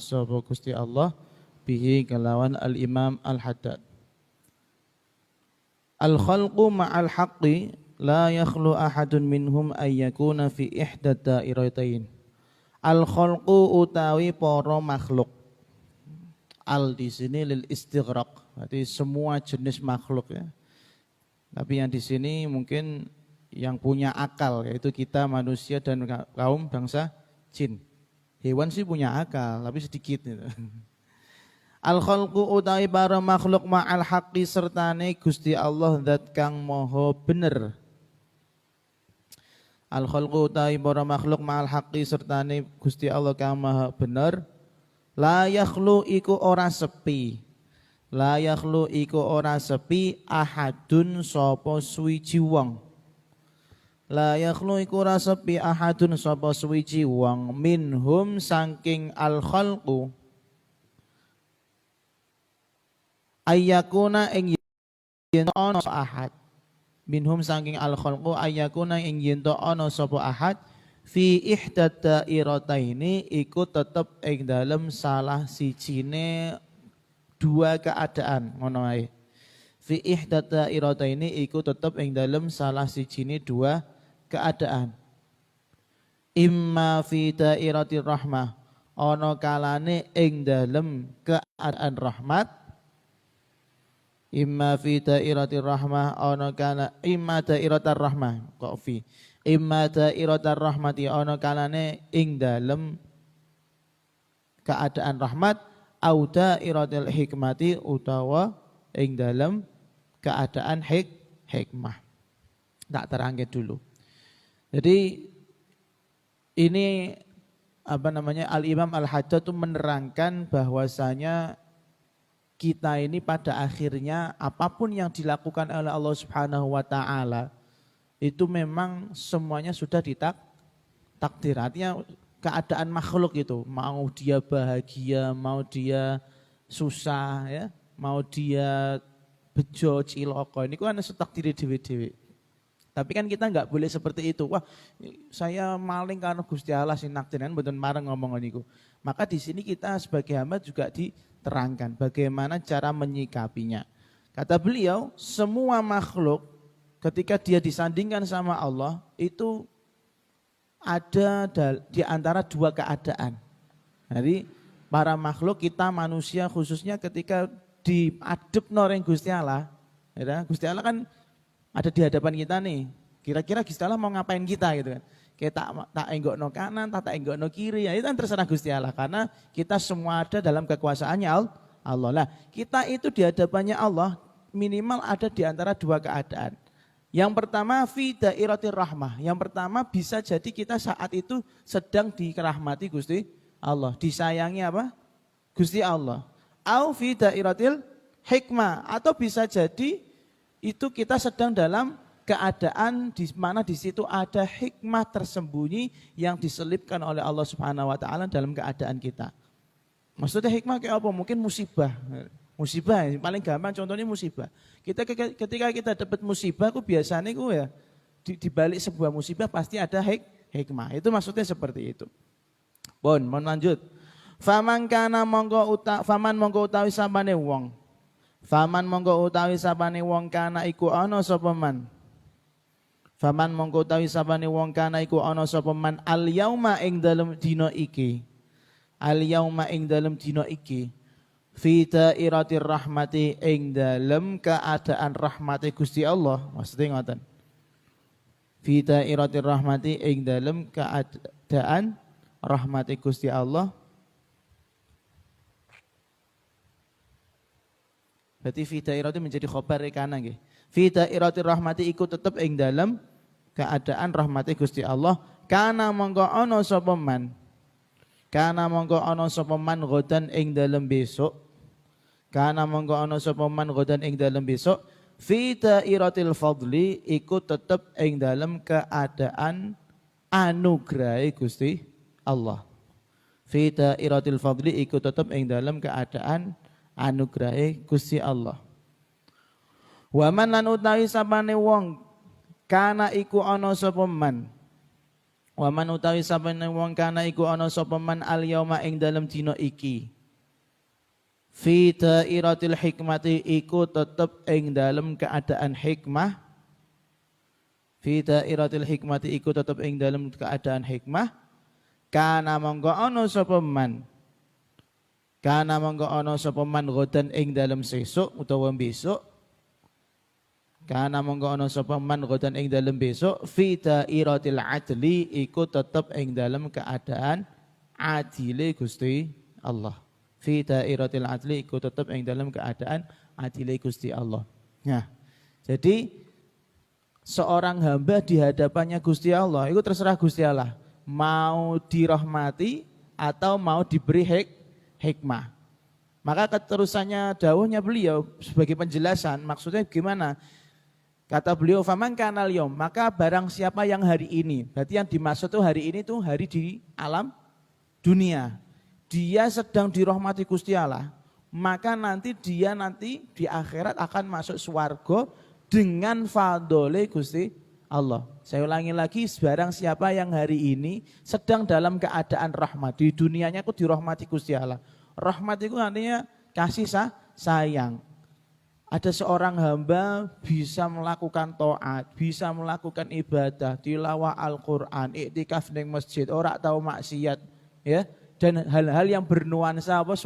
sapa Gusti Allah bihi kelawan al-Imam Al-Haddad. Al-khalqu ma'al haqqi la yakhlu ahadun minhum ayyakuna fi ihdad dairatain. Al-khalqu utawi para makhluk. Al di sini lil istighraq, berarti semua jenis makhluk ya. Tapi yang di sini mungkin yang punya akal, yaitu kita manusia dan kaum bangsa jin. Hewan sih punya akal, tapi sedikit gitu. Al-khalqu utawi para makhluk ma'al haqqi sertane Gusti Allah zat kang maha bener. Al-khalqu utawi para makhluk ma'al haqqi sertane Gusti Allah kang maha bener. La yakhlu iku ora sepi. La yakhlu iku ora sepi ahadun sapa suwiji wong. La yakhlu iku ora sepi ahadun sapa suwiji wong minhum saking al-khalqu ayyakuna ing yen ana ahad minhum saking al-khalqu ayyakuna ing yen ana sapa ahad fi ihdad dairataini iku tetep ing dalem salah sijine dua keadaan ngono ae. Fi ihdad dairataini iku tetep ing dalem salah sijine dua keadaan. Imma fi dairatir rahmah ana kalane ing dalem keadaan rahmat. Imma fi dairatir rahmah ana kana imma dairatar rahmah kok fi imma dairatar rahmati ana kalane ing dalem keadaan rahmat au dairatil hikmati utawa ing dalem keadaan hikmah. Tak terangke dulu. Jadi ini Al-Imam Al-Haddad itu menerangkan bahwasanya kita ini pada akhirnya apapun yang dilakukan oleh Allah Subhanahu wa taala itu memang semuanya sudah ditakdir. Artinya keadaan makhluk itu, mau dia bahagia, mau dia susah ya, mau dia bejo ciloko, ini kan setakdir dhewe-dhewe. Tapi kan kita enggak boleh seperti itu. Wah, saya maling karena Gusti Allah sing nakdiran mboten mareng ngomong niku. Maka di sini kita sebagai hamba juga diterangkan bagaimana cara menyikapinya. Kata beliau, semua makhluk ketika dia disandingkan sama Allah itu ada di antara dua keadaan. Jadi para makhluk kita manusia khususnya ketika diadepno ring Gusti Allah, ya, Gusti Allah kan ada di hadapan kita nih. Kira-kira Gusti Allah mau ngapain kita gitu kan. Kita tak enggokno kanan, tak enggokno kiri, ya itu kan terserah Gusti Allah karena kita semua ada dalam kekuasaannya Allah. Lah, kita itu di hadapannya Allah minimal ada di antara dua keadaan. Yang pertama fi dairatir rahmah. Yang pertama bisa jadi kita saat itu sedang dirahmati Gusti Allah, disayangi apa? Gusti Allah. Au fi dairatil hikmah, atau bisa jadi itu kita sedang dalam keadaan di mana di situ ada hikmah tersembunyi yang diselipkan oleh Allah Subhanahu wa taala dalam keadaan kita. Maksudnya hikmah kayak apa? Mungkin musibah. Musibah paling gampang contohnya musibah. Ketika kita dapat musibah ku biasanya ku ya di balik sebuah musibah pasti ada hikmah. Itu maksudnya seperti itu. Bon, mau lanjut. Faman mongko utawi sabane wong. Faman mongko utawi sabane wong kana iku ana sapa man. Faman mongko utawi sabane wong kana iku ana sapa man al yauma ing dalem dina iki. Al yauma ing dalem dina iki. Fi dairatir rahmati ing dalem keadaan rahmate Gusti Allah. Maksudnya ngoten. Fi dairatir rahmati ing dalem keadaan rahmate Gusti Allah. Berarti fi dairati menjadi khobar kana nggih. Fi dairatir rahmati iku tetep ing dalem keadaan rahmati Gusti Allah. Kana mongko ana sapa man. Kana mongko ana sapa man godan ing dalem besok. Kana mongko ana sapa man godan ing dalem besok. Fi dairatil fadli iku tetep ing dalem keadaan anugrahe Gusti Allah. Fi dairatil fadli iku tetep ing dalem keadaan anugrahe Gusti Allah. Wa man lan utawi sapane wong kana iku ana sapa man. Wa man utawi saben wong kana iku ana sapa man al yauma ing dalem dina iki. Fi dairatil hikmati iku tetep ing dalem keadaan hikmah. Fi dairatil hikmati iku tetep ing dalem keadaan hikmah. Kana monggo ana sapa man. Kana monggo ana sapa man godan ing dalem sesuk utawa besok. Kana monggo ana sapa man godan ing dalem besok fi dairatil adli iku tetep ing dalem keadaan adile Gusti Allah. Fi dairatil adli iku tetep ing dalem keadaan adile Gusti Allah. Nah, jadi seorang hamba di hadapannya Gusti Allah itu terserah Gusti Allah mau dirahmati atau mau diberi hikmah. Maka keterusannya dawuhnya beliau sebagai penjelasan maksudnya gimana? Kata beliau, faman kanal yom, maka barang siapa yang hari ini, berarti yang dimaksud tuh hari ini tuh hari di alam dunia. Dia sedang dirahmati Gusti Allah, maka nanti dia di akhirat akan masuk swarga dengan fadhole Gusti Allah. Saya ulangi lagi, barang siapa yang hari ini sedang dalam keadaan rahmat, di dunianya aku dirahmati Gusti Allah. Rahmat itu artinya kasih sayang. Ada seorang hamba bisa melakukan taat, bisa melakukan ibadah, tilawah Al-Qur'an, iktikaf di masjid, ora tahu maksiat, ya, dan hal-hal yang bernuansa apa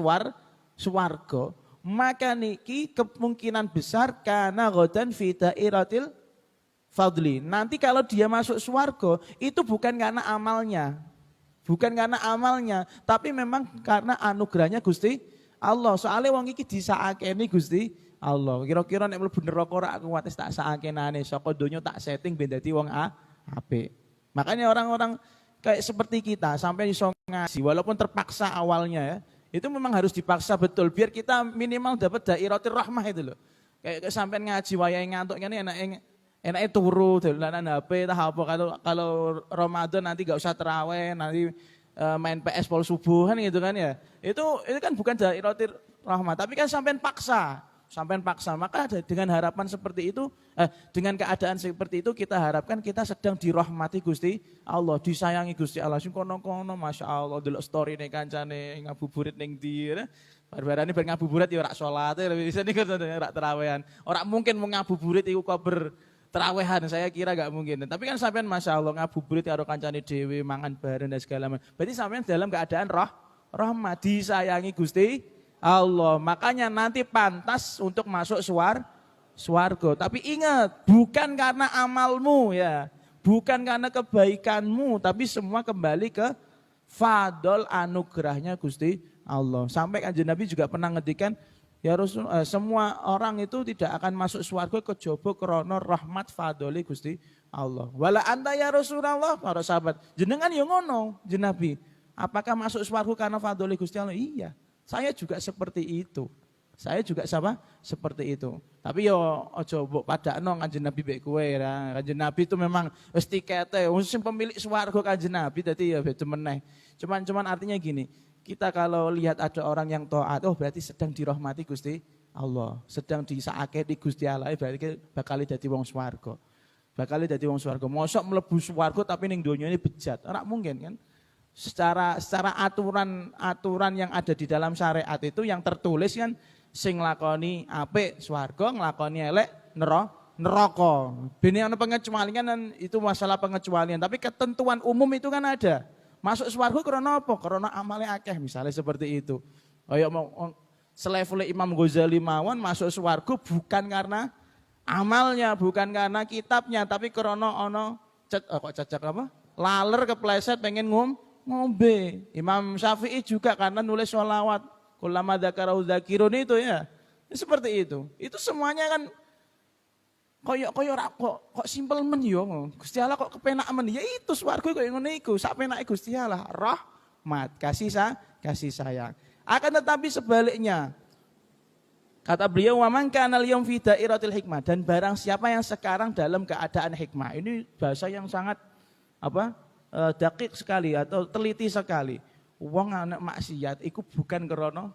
swarga. Maka niki kemungkinan besar karena godan fi dairatil fadli. Nanti kalau dia masuk swarga itu bukan karena amalnya. Bukan karena amalnya, tapi memang karena anugerahnya Gusti Allah. Soalnya wong iki disaakeni Gusti Allah. Kira-kira nek mlebu neraka ora kuat tak saakenane saka donya tak setting ben dadi wong apik. Makanya orang-orang kayak seperti kita sampai iso ngaji walaupun terpaksa awalnya ya. Itu memang harus dipaksa betul biar kita minimal dapat dairatul rahmah itu loh. Kayak sampai ngaji wayahe ngantuk ngene enake turu dolanan HP tah apa kalau Ramadan nanti enggak usah tarawih, nanti main PS pol subuhan gitu kan ya. Itu kan bukan dairatul rahmah, tapi kan sampai paksa. Maka dengan harapan seperti itu, dengan keadaan seperti itu kita harapkan kita sedang dirahmati Gusti Allah, disayangi Gusti Allah. Sing kono-kono Masya Allah delok story ning kancane ngabuburit ning ndi. Barbarane bar ngabuburit ya ora salat, bisa niku ora terawehan. Ora mungkin mau ngabuburit iku kok berterawehan, saya kira enggak mungkin. Tapi kan sampean Masya Allah ngabuburit karo kancane dhewe, mangan bareng dan segala macam. Berarti sampean dalam keadaan rahmat, disayangi Gusti Allah, makanya nanti pantas untuk masuk swarga. Tapi ingat, bukan karena amalmu ya, bukan karena kebaikanmu, tapi semua kembali ke fadl anugerahnya Gusti Allah. Sampai Kanjeng Nabi juga pernah ngedikan, ya Rasul, semua orang itu tidak akan masuk swarga kejaba krana rahmat fadhole Gusti Allah. Wala anta ya Rasulullah, para sahabat, jenengan ya ngono, Kanjeng Nabi. Apakah masuk swarga karena fadhole Gusti Allah? Iya. Saya juga seperti itu. Seperti itu. Tapi yo aja mbok padakno Kanjeng Nabi mek kowe ya. Kanjeng Nabi itu memang wis tikete, sing pemilik swarga Kanjeng Nabi dadi ya beda meneh. Cuman artinya gini, kita kalau lihat ada orang yang taat, oh berarti sedang dirahmati Gusti Allah, sedang disaake di Gusti Allah, berarti bakal dadi wong swarga. Mosok mlebu swarga tapi ning donya ini bejat. Ora mungkin kan? Secara aturan yang ada di dalam syariat itu yang tertulis kan sing nglakoni apik swarga, nglakoni elek neraka. Bene ana pengecualian dan itu masalah pengecualian, tapi ketentuan umum itu kan ada. Masuk swarga karena apa? Karena amale akeh misalnya seperti itu. Kayak mau selevel Imam Ghazali mawon masuk swarga bukan karena amalnya, bukan karena kitabnya, tapi karena ana laler kepleset pengen ngombe. Imam Syafi'i juga karena nulis sholawat. Kullama dzakarahu dzakirun itu ya. Seperti itu. Itu semuanya kan kok simpel men yo. Gusti Allah kok kepenak men. Ya itu swarga kok ngene iku. Sak penake Gusti Allah, rahmat, kasih sayang. Akan tetapi sebaliknya, kata beliau, wa man kana al-yawm fi dairatil hikmah, dan barang siapa yang sekarang dalam keadaan hikmah. Ini bahasa yang sangat dakik sekali atau teliti sekali. Wong anak maksiat iku bukan krana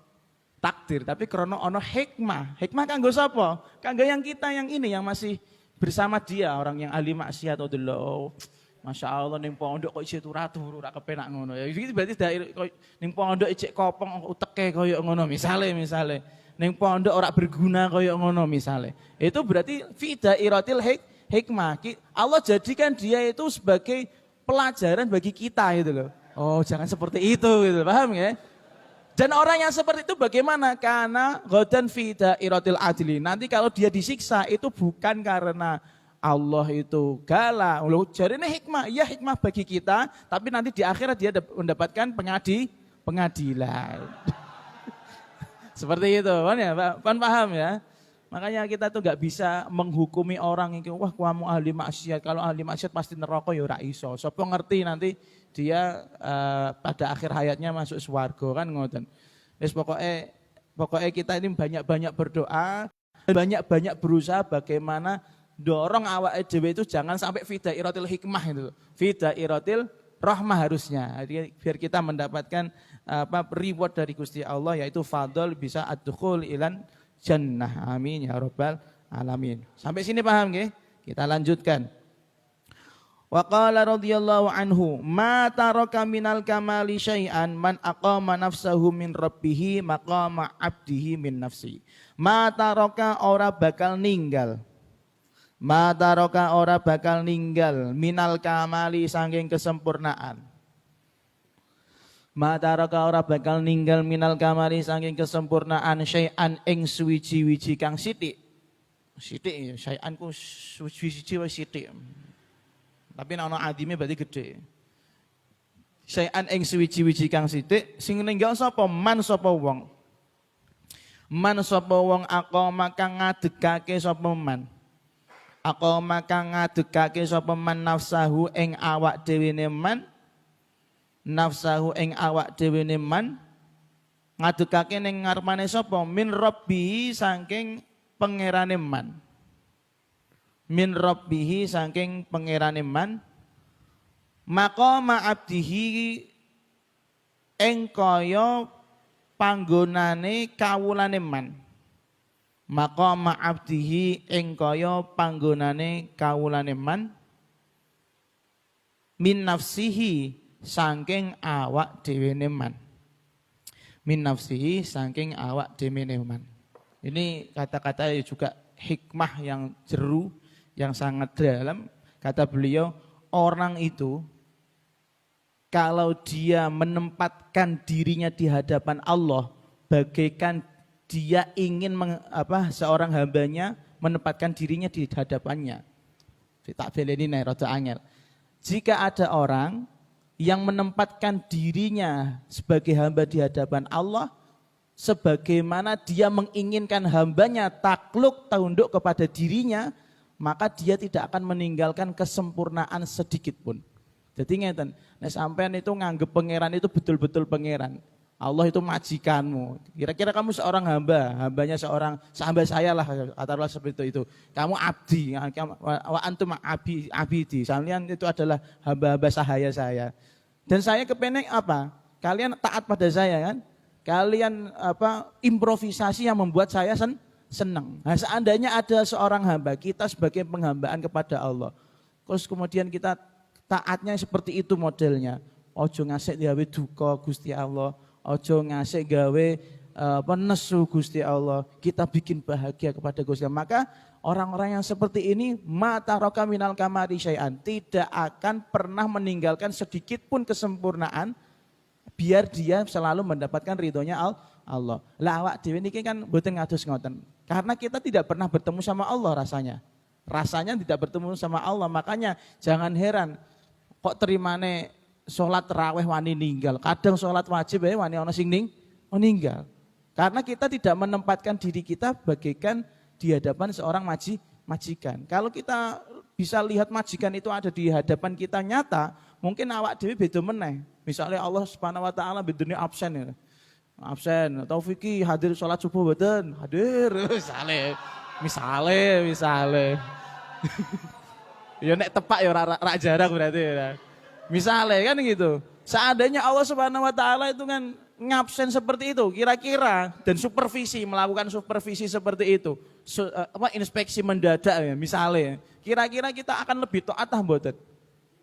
takdir, tapi krana ana hikmah. Hikmah kanggo sapa? Kanggo yang kita yang ini yang masih bersama dia, orang yang ahli maksiat atau Masya Allah ning pondok kok isih turu-turu ora kepenak ngono ya. Iki berarti ning pondok ijek kopong uteke kaya ngono misale. Ning pondok ora berguna kaya ngono misale. Itu berarti fi dairatil hikmah. Allah jadikan dia itu sebagai pelajaran bagi kita gitu loh. Oh, jangan seperti itu gitu. Paham ya? Dan orang yang seperti itu bagaimana? Karena ghadan fi dairatil adli. Nanti kalau dia disiksa itu bukan karena Allah itu galak. Loh, jarine hikmah, ya hikmah bagi kita, tapi nanti di akhirat dia mendapatkan pengadilan. Seperti itu, kan ya, paham ya? Makanya kita tuh nggak bisa menghukumi orang yang wah kamu ahli maksiat, kalau ahli maksiat pasti neraka ya ora iso. Sopo ngerti nanti dia pada akhir hayatnya masuk swarga kan ngoten. Wis pokoknya kita ini banyak-banyak berdoa, banyak-banyak berusaha bagaimana dorong awak dhewe itu jangan sampai fi dairatil hikmah itu. Fi dairatil rahmah harusnya. Jadi biar kita mendapatkan reward dari Gusti Allah yaitu fadl bisa ad-dukhul ilan jannah. Amin ya rabbal alamin. Sampai sini paham nggih? Kita lanjutkan. Wa qala radhiyallahu anhu, "Ma taraka minal kamali syai'an man aqama nafsahu min rabbih maqama 'abdihi min nafsi." Ma taraka ora bakal ninggal. Mataroka ora bakal ninggal minal kamali saking kesempurnaan. Mataroka ora bakal ninggal minal kamali saking kesempurnaan syai'an ing suwiji-wiji kang sithik. Sithik ya, syai'an ku suwiji-wiji wae sithik. Tapi nek ana adime berarti gede. Syai'an ing suwiji-wiji kang sithik sing ninggal sapa? Man sapa wong. Man sapa wong aqama kang ngadegake sapa man. Aqama kang ngadegake sapa man nafsahu ing awak dhewe man, nafsahu ing awak dhewe man ngadegake ning ngarepane sapa? Min rabbihi saking pangerane man. Min rabbihi saking pangerane man maqama abdihi ing kaya panggonane kawulane man. Maqama abdihi ing kaya panggonane kawulane man min nafsihi saking awak dhewe man. Min nafsihi saking awak dhewe man. Ini kata-kata juga hikmah yang jeru, yang sangat dalam. Kata beliau, orang itu kalau dia menempatkan dirinya di hadapan Allah bagaikan dia ingin seorang hambanya menempatkan dirinya di hadapannya. Tak beleni nek rada angel. Jika ada orang yang menempatkan dirinya sebagai hamba di hadapan Allah sebagaimana dia menginginkan hambanya takluk tunduk kepada dirinya, maka dia tidak akan meninggalkan kesempurnaan sedikit pun. Jadi ngeten, nek sampean itu nganggep pangeran itu betul-betul pangeran. Allah itu majikanmu. Kira-kira kamu seorang hambanya seorang hamba saya lah, katakanlah seperti itu. Kamu abdi, wa antum abidi. Kalian itu adalah hamba-hamba sahaya saya. Dan saya kepengen apa? Kalian taat pada saya kan? Kalian improvisasi yang membuat saya senang. Nah, seandainya ada seorang hamba, kita sebagai penghambaan kepada Allah. Terus kemudian kita taatnya seperti itu modelnya. Ojo ngasih gawe duka Gusti Allah. Ojo ngasih gawe nesu Gusti Allah. Kita bikin bahagia kepada Gusti Allah. Maka orang-orang yang seperti ini mataraka minal kamari syai'an, tidak akan pernah meninggalkan sedikit pun kesempurnaan biar dia selalu mendapatkan ridhonya Allah. Lah awak dhewe niki kan mboten ngados ngoten. Karena kita tidak pernah bertemu sama Allah rasanya. Rasanya tidak bertemu sama Allah. Makanya jangan heran kok terimane sholat tarawih wani ninggal, kadang sholat wajib wani ana sing meninggal. Karena kita tidak menempatkan diri kita bagaikan di hadapan seorang majikan. Kalau kita bisa lihat majikan itu ada di hadapan kita nyata, mungkin awak dhewe beda meneh. Misalnya Allah Subhanahu wa taala bedune absen ya. Absen, Taufiki hadir sholat subuh mboten? Hadir. Misale. Ya nek tepak ya ora jarang berarti ya. Misalnya kan gitu. Seandainya Allah Subhanahu wa taala itu kan ngabsen seperti itu, kira-kira dan melakukan supervisi seperti itu. Inspeksi mendadak ya, misalnya. Kira-kira kita akan lebih taat mboten?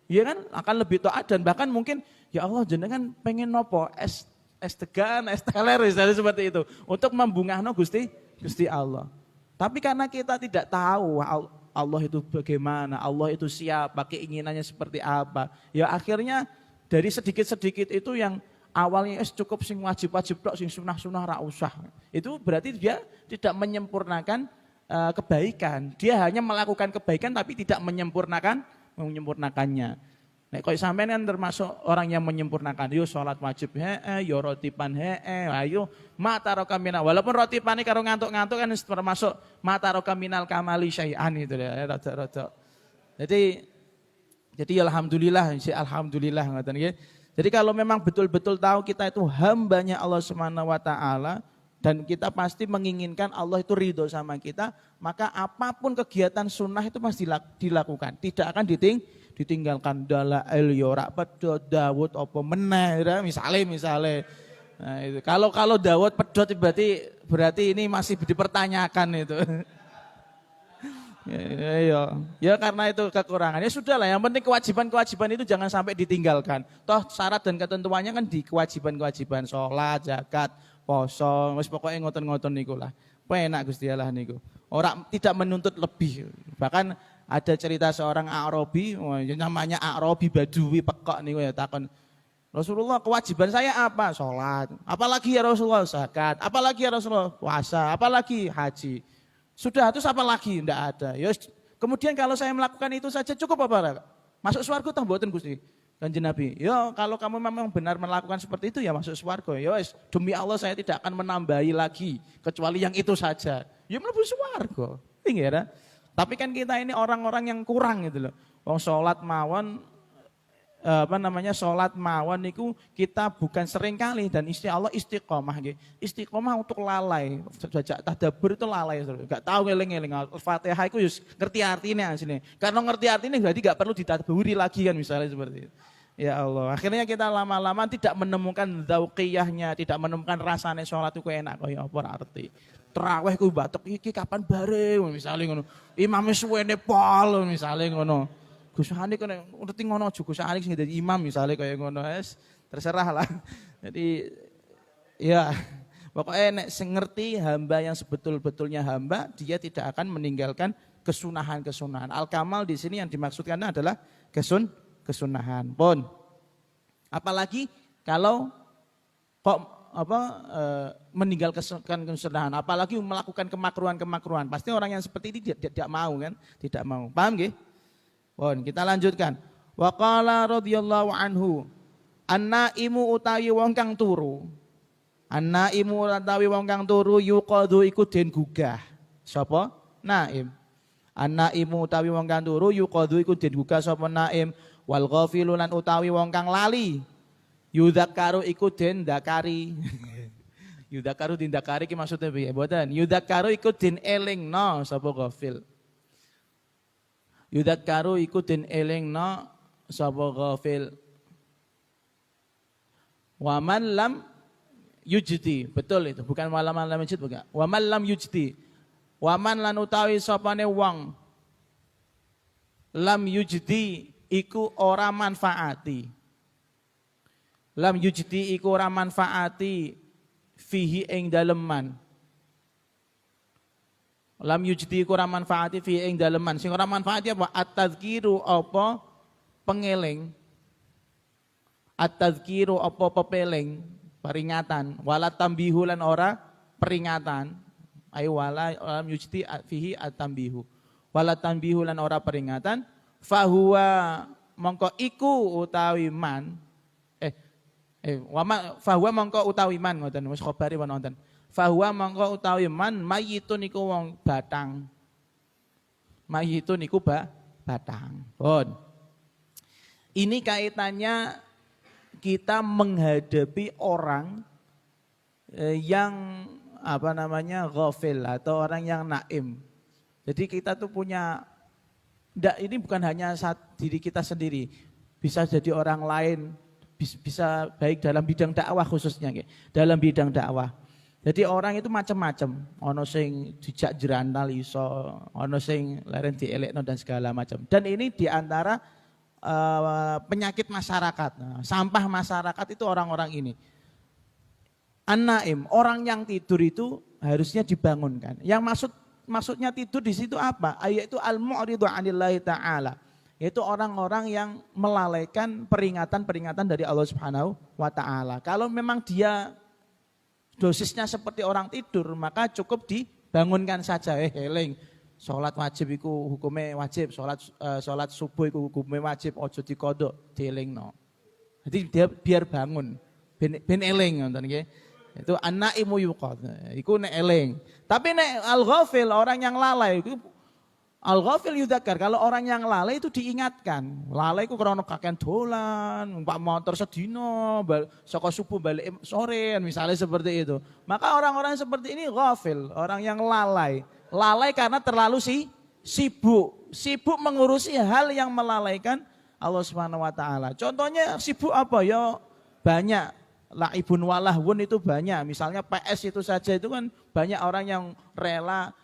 ya kan akan lebih taat dan bahkan mungkin ya Allah jenengan pengen nopo es tegan, es teler misalnya seperti itu untuk membungahno Gusti Allah. Tapi karena kita tidak tahu Allah itu bagaimana, Allah itu siapa, keinginannya seperti apa, ya akhirnya dari sedikit-sedikit itu yang awalnya cukup sing wajib-wajib tok, sing sunah-sunah ra usah. Itu berarti dia tidak menyempurnakan kebaikan. Dia hanya melakukan kebaikan tapi tidak menyempurnakannya. Nek koyo sampean kan termasuk orang yang menyempurnakan. Yo salat wajib yo rotipan ayo mata rokamina. Walaupun rotipane karo ngantuk-ngantuk kan termasuk mata rokaminal kamali syai'an itu ya rada-rada. Jadi alhamdulillah ngoten nggih. Jadi kalau memang betul-betul tahu kita itu hambanya Allah Subhanahu wa taala dan kita pasti menginginkan Allah itu ridho sama kita, maka apapun kegiatan sunnah itu pasti dilakukan, tidak akan ditinggalkan. Dalail yo rak pedhot Daud apa meneh misale. Nah itu. Kalau Daud pedhot berarti ini masih dipertanyakan itu. Ya karena itu kekurangan. Ya sudahlah, yang penting kewajiban itu jangan sampai ditinggalkan. Toh syarat dan ketentuannya kan di kewajiban, sholat, zakat, poso, wis pokoke ngoten-ngoten niku lah. Penak Gusti Allah niku. Orang tidak menuntut lebih. Bahkan ada cerita seorang Arabi, namanya Arabi Badui pekok niku ya takon. Rasulullah, kewajiban saya apa? Sholat. Apalagi ya Rasulullah? Zakat. Apalagi ya Rasulullah? Puasa. Apalagi haji. Sudah, terus apa lagi? Tidak ada. Ya, kemudian kalau saya melakukan itu saja cukup apa? Masuk swarga toh mboten Gusti Kanjeng Nabi. Ya kalau kamu memang benar melakukan seperti itu ya masuk swarga. Ya demi Allah saya tidak akan menambahi lagi kecuali yang itu saja. Ya mlebu swarga. Nggih ya. Tapi kan kita ini orang-orang yang kurang gitu loh. Wong salat mawon salat mawon niku kita bukan sering kali dan Allah istiqomah nggih. Istiqomah untuk lalai. Sejak tadabbur itu lalai, enggak tahu eling-eling. Al-Fatihah itu ngerti artinya asline. Karena ngerti artinya berarti enggak perlu ditadabburi lagi kan misalnya seperti itu. Ya Allah, akhirnya kita lama-lama tidak menemukan dzauqiyahnya, tidak menemukan rasane salat itu enak kaya apa arti. Tarawih ku batuk iki kapan bare misalnya ngono. Imame suwene pol misalnya ngono. Gus Hani kan ngerti ngono aja Gus Hani sing dadi imam misalnya kaya ngono terserah lah. Jadi ya pokoknya nek sing ngerti hamba yang sebetul-betulnya hamba, dia tidak akan meninggalkan kesunahan-kesunahan. Al-kamal di sini yang dimaksudkan adalah kesunahan. Pun apalagi kalau kok meninggalkan kesunahan, apalagi melakukan kemakruhan. Pasti orang yang seperti ini tidak mau kan? Tidak mau. Paham nggih? Bon, kita lanjutkan. Wa qala radhiyallahu anhu, an-naimu utawi wong kang turu. An-naimu utawi wong kang turu yuqadu iku den gugah. Sapa? Naim. An-naimu utawi wong kang turu yuqadu iku den gugah sapa naim. Wal ghafilu lan utawi wong kang lali. Yudzakaru iku den dakari. Yudzakaru den dakari ki maksudnya piye? Mboten. Yudzakaru iku den elingno sapa ghafil. Yudzakaru iku den elingno sapa ghafil. Wa man lam yujdi, betul itu, bukan wa man lam yujdi bukan. Wa man lam yujdi. Wa man lan utawi sapane wong lam yujdi iku ora manfaati. Lam yujdi iku ora manfaati fihi ing daleman. Lam yujdi iku ora manfaati fi ing daleman. Sing ora manfaati apa? At-tadzkiru apa pengeling. At-tadzkiru apa pepeling, peringatan. Wala tambihu lan ora peringatan. Ayo wala lam yujdi fihi at-tambihu. Wala tambihu lan ora peringatan. Fahuwa mongko iku utawi man. Fahuwa mongko utawi man ngoten wis khabari wonten. Fahuwa mongko utawi man mayitun iku wong batang. Mayitun iku batang. Pun. Ini kaitannya kita menghadapi orang yang ghafil atau orang yang naim. Jadi kita tuh punya ini bukan hanya diri kita sendiri. Bisa jadi orang lain, bisa baik dalam bidang dakwah khususnya dalam bidang dakwah. Jadi orang itu macam-macam, ono sing dijak jerantal iso, ono sing leren dielekno dan segala macam. Dan ini diantara penyakit masyarakat. Nah, sampah masyarakat itu orang-orang ini. An-naim, orang yang tidur itu harusnya dibangunkan. Yang maksudnya tidur di situ apa? Yaitu al-mu'ridu 'anillahi ta'ala. Yaitu orang-orang yang melalaikan peringatan-peringatan dari Allah Subhanahu wa taala. Kalau memang dia dosisnya seperti orang tidur, maka cukup dibangunkan saja. Eling, salat wajib iku hukume wajib, salat subuh iku hukume wajib, aja dikodok, dielingno. Jadi dia biar bangun, ben eling ngoten nggih. Itu an-naimu yuqad. Iku nek eling. Tapi nek al-ghafil, orang yang lalai iku al-ghafil yudzakar, kalau orang yang lalai itu diingatkan. Lalai itu karena kakean dolan, numpak motor sedino, saka subuh balik sore, misalnya seperti itu. Maka orang-orang seperti ini ghafil, orang yang lalai. Lalai karena terlalu sibuk. Sibuk mengurusi hal yang melalaikan Allah Subhanahu wa taala. Contohnya sibuk apa? Ya banyak. Laibun walahwun itu banyak. Misalnya PS itu saja itu kan banyak orang yang rela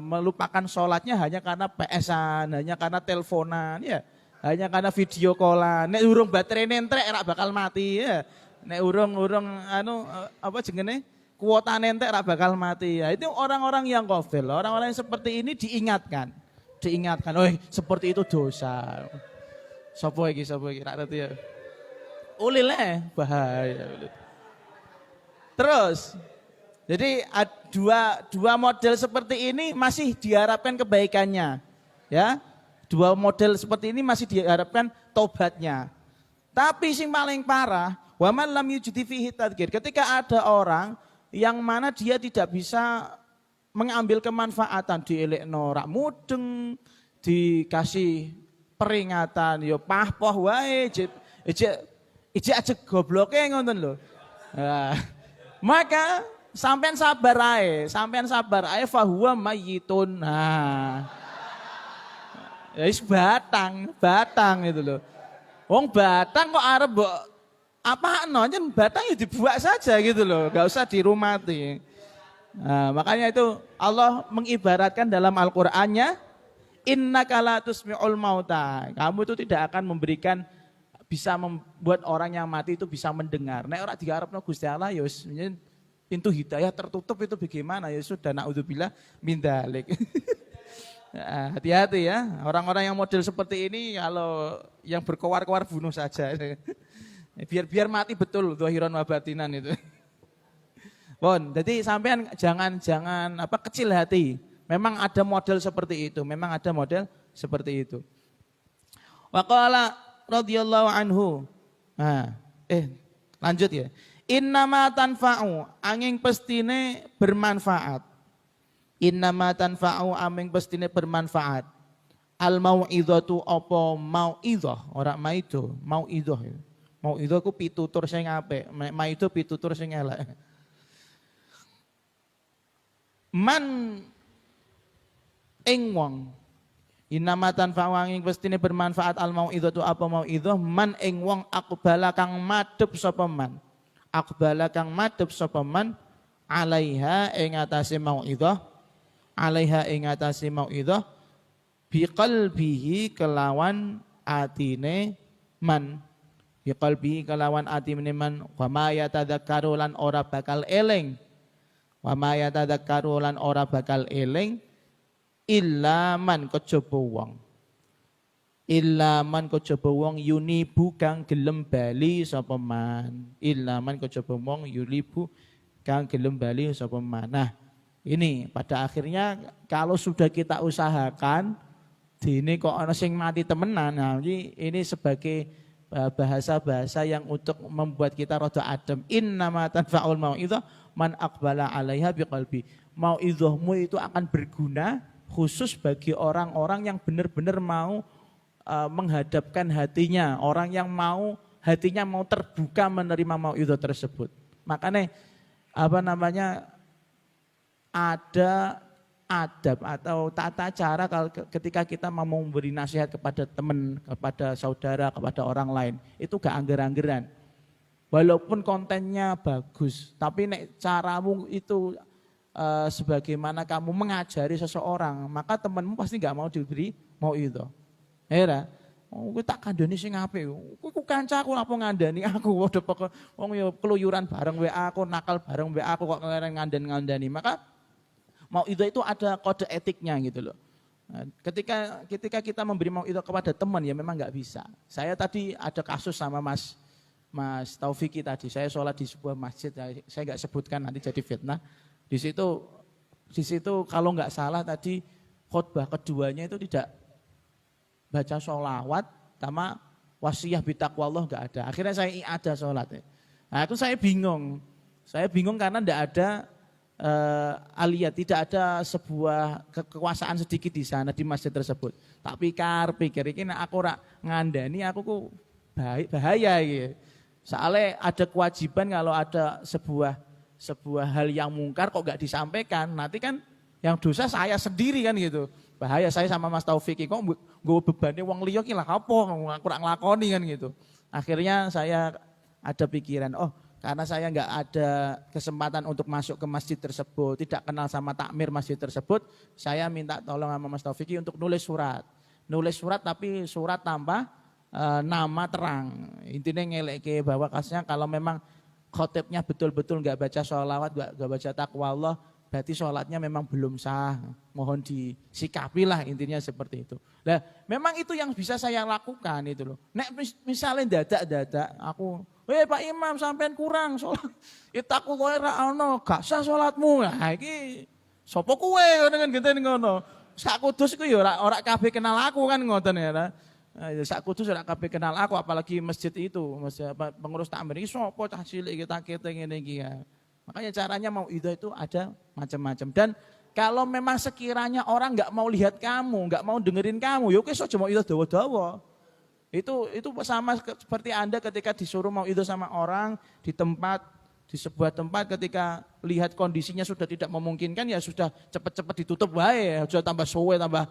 melupakan sholatnya hanya karena PS-an, hanya karena teleponan, ya, hanya karena video callan. Nek urung baterai nentrek rak bakal mati, ya. Nek urung kuota nentrek rak bakal mati, ya. Itu orang-orang yang ghafil, orang-orang yang seperti ini diingatkan, oh seperti itu dosa. Sopo iki rak ngerti ya. Ulileh bahaya. Terus jadi dua model seperti ini masih diharapkan kebaikannya, ya. Dua model seperti ini masih diharapkan tobatnya. Tapi sing paling parah, wa man lam yujdi fihi tadhkir. Ketika ada orang yang mana dia tidak bisa mengambil kemanfaatan, dielekno rak mudeng, dikasih peringatan, yo pahpoh wae, ije aja gobloke ngoten lho. Nah, maka sampean sabar ae fahuwa mayyitun. Nah. Ya wis batang itu loh. Wong batang kok arep mbok apakno, yen batang ya dibuak saja gitu loh, enggak usah dirumati. Nah, makanya itu Allah mengibaratkan dalam Al-Qur'annya, innaka la tusmi'ul mauta. Kamu itu tidak akan memberikan, bisa membuat orang yang mati itu bisa mendengar. Nek ora digarepno Gusti Allah ya wis pintu hidayah tertutup itu bagaimana? Ya sudah, naudzubillah min dzalik. Hati-hati ya, orang-orang yang model seperti ini kalau yang berkoar-koar bunuh saja. Biar mati betul zahiran wa batinan itu. Bon, jadi sampean jangan kecil hati. Memang ada model seperti itu, Wa qala radhiyallahu anhu. Nah, lanjut ya. Innama tanfa'u, angin pestine bermanfaat. Innama tanfa'u, angin pestine bermanfaat. Al mau'idhatu apa mau'idhah, ora maido, mau'idhah. Mau'idhah ku pitutur sing apik, maido pitutur sing elek. Man ing wong, innama tanfa'u angin pestine bermanfaat al mau'idhatu apa mau'idhah, man ing wong aqbala kang madhep sapa man. Aqbala kang madhep sapa man alaiha ing atase mau'idhah, alaiha ing atase mau'idhah biqalbihi kelawan atine man, biqalbihi kelawan atine man, wa ma yatadzakkaru lan ora bakal eling, wa ma yatadzakkaru lan ora bakal eling illa man kejaba wong, illa man kejaba wong yunibu kang gelem bali sapa man, illa man kejaba wong yulibu kang gelem bali sapa man. Nah, ini pada akhirnya kalau sudah kita usahakan ini kok ana sing mati temenan. Nah, ini sebagai bahasa-bahasa yang untuk membuat kita rada adem. Innama tanfa'ul mau'idhah man aqbala 'alaiha biqalbi. Mau'idhahmu itu akan berguna khusus bagi orang-orang yang benar-benar mau menghadapkan hatinya, orang yang hatinya mau terbuka menerima mau'idhah tersebut. Makanya ada adab atau tata cara ketika kita mau memberi nasihat kepada teman, kepada saudara, kepada orang lain, itu gak angger-anggeran. Walaupun kontennya bagus, tapi nek caramu itu sebagaimana kamu mengajari seseorang, maka temanmu pasti gak mau diberi mau'idhah. Era, kowe tak kandhani sing apik. Kowe ku kancaku apa ngandani aku padha pokok wong ya keluyuran bareng WA aku, nakal bareng WA aku kok ngandani. Maka mau itu ada kode etiknya gitu loh. Nah, ketika kita memberi mau itu kepada teman ya memang nggak bisa. Saya tadi ada kasus sama Mas Taufiki tadi. Saya sholat di sebuah masjid, saya nggak sebutkan nanti jadi fitnah. Di situ kalau nggak salah tadi khutbah keduanya itu tidak baca sholawat sama wasiyah bitaqwallah nggak ada. Akhirnya saya ada sholat. Nah itu saya bingung karena nggak ada aliyat, tidak ada sebuah kekuasaan sedikit di sana di masjid tersebut. Tak pikir ini aku rak ngandani aku ku bahaya gitu. Soalnya ada kewajiban kalau ada sebuah hal yang mungkar kok nggak disampaikan, nanti kan yang dosa saya sendiri kan gitu. Bahaya saya sama Mas Taufik kok gue bebannya wong liya ki lah apa kurang nglakoni kan gitu. Akhirnya saya ada pikiran, karena saya nggak ada kesempatan untuk masuk ke masjid tersebut, tidak kenal sama takmir masjid tersebut, saya minta tolong sama Mas Taufik untuk nulis surat tapi surat tanpa nama terang. Intinya ngeleke bahwa kasnya kalau memang khotibnya betul-betul nggak baca sholawat, nggak baca takwa Allah, berarti sholatnya memang belum sah, mohon disikapi lah, intinya seperti itu. Nah memang itu yang bisa saya lakukan itu loh. Nek misalnya dadak aku, Pak Imam sampean kurang sholat, itaku kowe ra ono, gak sah sholatmu. Nah iki sapa kowe dengan genten ngono. Sak kudus iku ya ora kabeh kenal aku kan ngoten ya. Sak kudus ora kabeh kenal aku, apalagi masjid itu, pengurus takmir iki sapa cah cilik kita ngene iki ya. Makanya caranya mau itu ada macam-macam. Dan kalau memang sekiranya orang nggak mau lihat kamu, nggak mau dengerin kamu, ya oke aja mau itu dawa-dawa. Itu sama seperti Anda ketika disuruh mau itu sama orang di sebuah tempat ketika lihat kondisinya sudah tidak memungkinkan ya sudah cepat-cepat ditutup wae, sudah tambah suwe tambah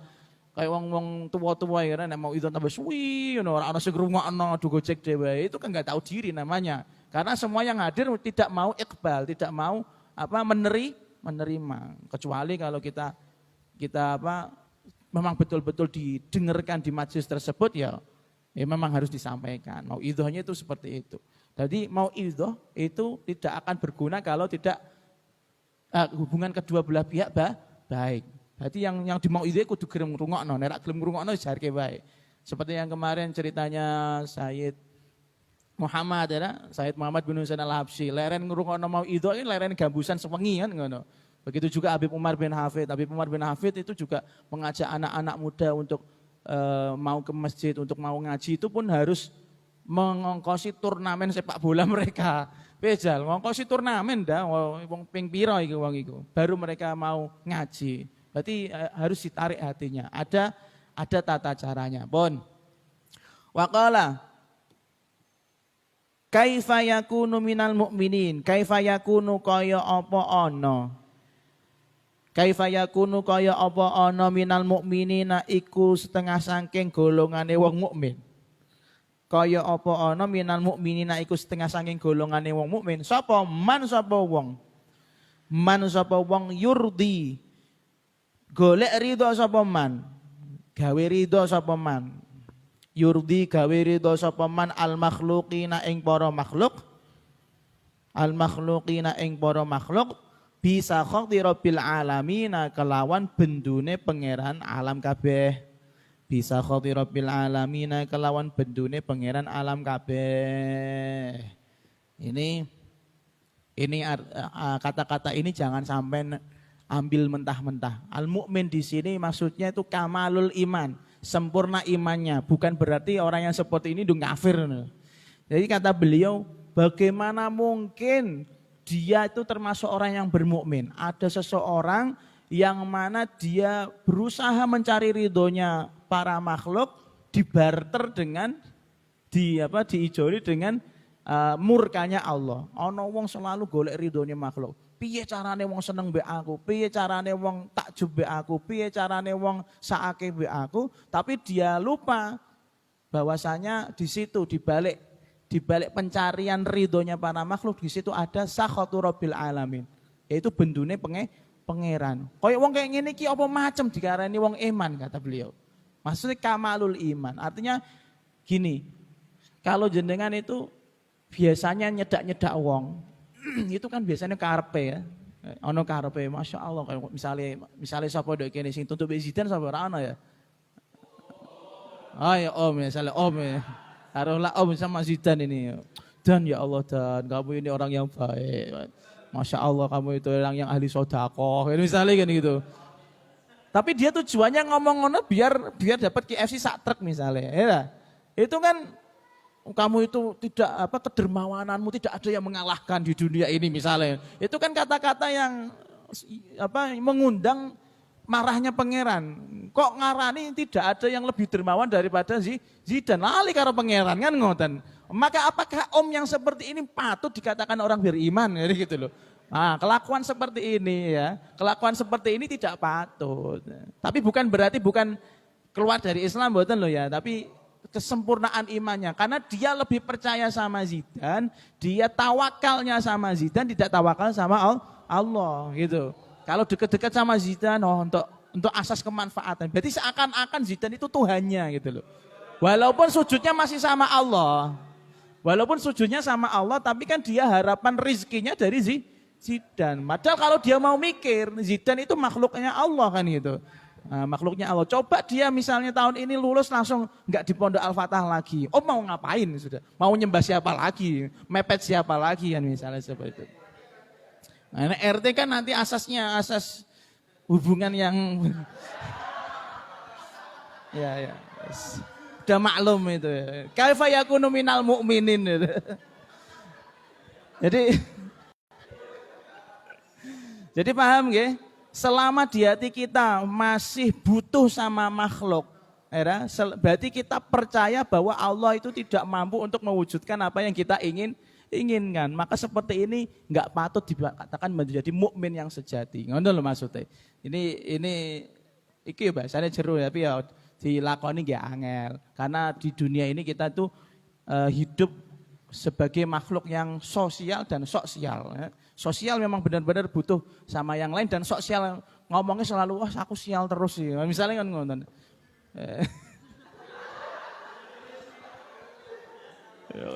kayak wong tua-tua ya kan mau itu tambah suwi, orang sing ngrungokno adu gojek dhewe, itu kan nggak tahu diri namanya. Karena semua yang hadir tidak mau iqbal, tidak mau menerima. Kecuali kalau kita memang betul-betul didengarkan di majelis tersebut ya memang harus disampaikan. Mau idhohnya itu seperti itu. Jadi mau idhoh itu tidak akan berguna kalau tidak hubungan kedua belah pihak baik. Berarti yang di mau idhoh kudu gelem ngrungokno, nek ra gelem ngrungokno jarke wae. Seperti yang kemarin ceritanya Sayyid Muhammad bin Husain Al-Habsyi, leren ngrungokno mau itu ini leren gambusan sewengi kan ngono. Begitu juga Habib Umar bin Hafid itu juga mengajak anak-anak muda untuk mau ke masjid, untuk mau ngaji itu pun harus mengongkosi turnamen sepak bola mereka. Bejal ngongkosi turnamen dah wong ping pira iki wong iku. Baru mereka mau ngaji. Berarti harus ditarik hatinya. Ada tata caranya. Pun. Waqala kaifa yakunu minal mu'minin, kaifa yakunu kaya apa ana. Kaifa yakunu kaya apa ana minal mu'minina iku setengah saking golongane wong mukmin. Kaya apa ana minal mu'minina iku setengah saking golongane wong mukmin. Sapa wong? Man sapa wong yurdi. Golek ridho sapa man. Gawe ridho sapa man. Yurdi gawe ridho sapa man al makhluqina ing para makhluk bisa khati rabbil alamina kelawan bendune pangeran alam kabeh. Bisa khati rabbil alamina kelawan bendune pangeran alam kabeh. Ini kata-kata ini jangan sampai ambil mentah-mentah. Al mukmin di sini maksudnya itu kamalul iman, sempurna imannya, bukan berarti orang yang seperti ini udah kafir. Jadi kata beliau, bagaimana mungkin dia itu termasuk orang yang bermukmin? Ada seseorang yang mana dia berusaha mencari ridhonya para makhluk, dibarter dengan diijoli dengan murkanya Allah. Ono wong selalu golek ridhonya makhluk. Piye carane wong seneng mbek aku, piye carane wong takjub mbek aku, piye carane wong saake mbek aku, tapi dia lupa bahwasanya di situ di balik pencarian ridhonya para makhluk di situ ada sakhatu rabbil alamin, yaitu bendune pangeran. Kayak wong kayak ngene iki apa macem dikarani wong iman kata beliau. Maksudnya kamalul iman. Artinya gini, kalau jenengan itu biasanya nyedak-nyedak wong, itu kan biasanya karepe ya. Ono karepe, Masya Allah, kayak misalnya sapa dek kene sing tutup Zidane sapa ora ono ya. Oh ya Om, misalnya Om ya. Taruhlah Om sama Zidane ini. Dan ya Allah, dan kamu ini orang yang baik. Masya Allah, kamu itu orang yang ahli sodakoh. Misalnya kan gitu. Tapi dia tujuannya ngomong ngono biar dapat KFC sak truk misalnya. Ya. Itu kan kamu itu tidak kedermawananmu tidak ada yang mengalahkan di dunia ini misalnya. Itu kan kata-kata yang mengundang marahnya pangeran. Kok ngarani tidak ada yang lebih dermawan daripada Zidane. Lali karo pangeran kan ngoten. Maka apakah Om yang seperti ini patut dikatakan orang beriman gitu loh. Nah, kelakuan seperti ini ya, kelakuan seperti ini tidak patut. Tapi bukan berarti keluar dari Islam mboten loh ya, tapi kesempurnaan imannya. Karena dia lebih percaya sama Zidane, dia tawakalnya sama Zidane, tidak tawakal sama Allah gitu. Kalau dekat-dekat sama Zidane untuk asas kemanfaatan, berarti seakan-akan Zidane itu Tuhannya gitu loh. Walaupun sujudnya masih sama Allah. Walaupun sujudnya sama Allah, tapi kan dia harapan rizkinya dari Zidane. Padahal kalau dia mau mikir, Zidane itu makhluknya Allah kan gitu. Nah, makhluknya Allah. Coba dia misalnya tahun ini lulus langsung nggak di Pondok Al-Fatah lagi. Oh mau ngapain sudah? Mau nyembah siapa lagi? Mepet siapa lagi kan misalnya seperti itu. Nah, RT kan nanti asas hubungan yang ya. Udah maklum itu ya. Kaifa yakunu minal mu'minin itu. Jadi paham nggih? Selama di hati kita masih butuh sama makhluk, berarti kita percaya bahwa Allah itu tidak mampu untuk mewujudkan apa yang kita inginkan. Maka seperti ini nggak patut dikatakan menjadi mukmin yang sejati. Ngono lho maksudnya. Ini iki bahasanya jeru tapi ya dilakoni nggih angel. Karena di dunia ini kita tuh hidup sebagai makhluk yang sosial dan sosial. Ya. Sosial memang benar-benar butuh sama yang lain dan sosial ngomongnya selalu wah aku sial terus sih. Misalnya kan ngoten.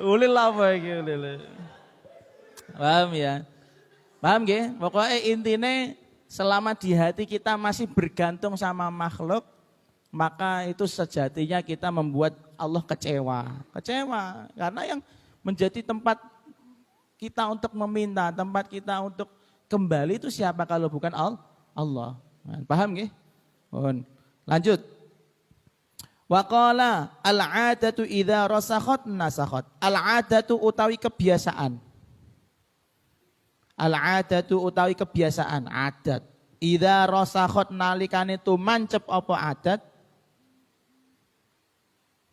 Ulil apa iki ulil. Paham ya? Paham nggih? Pokoknya intinya selama di hati kita masih bergantung sama makhluk, maka itu sejatinya kita membuat Allah kecewa. Kecewa karena yang menjadi tempat kita untuk meminta, tempat kita untuk kembali itu siapa kalau bukan Allah. Paham nggih? Lanjut. Wa qala al-'adatu idza rasakhat nasakhat. Al-'adatu utawi kebiasaan. Al-'adatu utawi kebiasaan, adat. Idza rasakhat nalikane tumancep apa adat?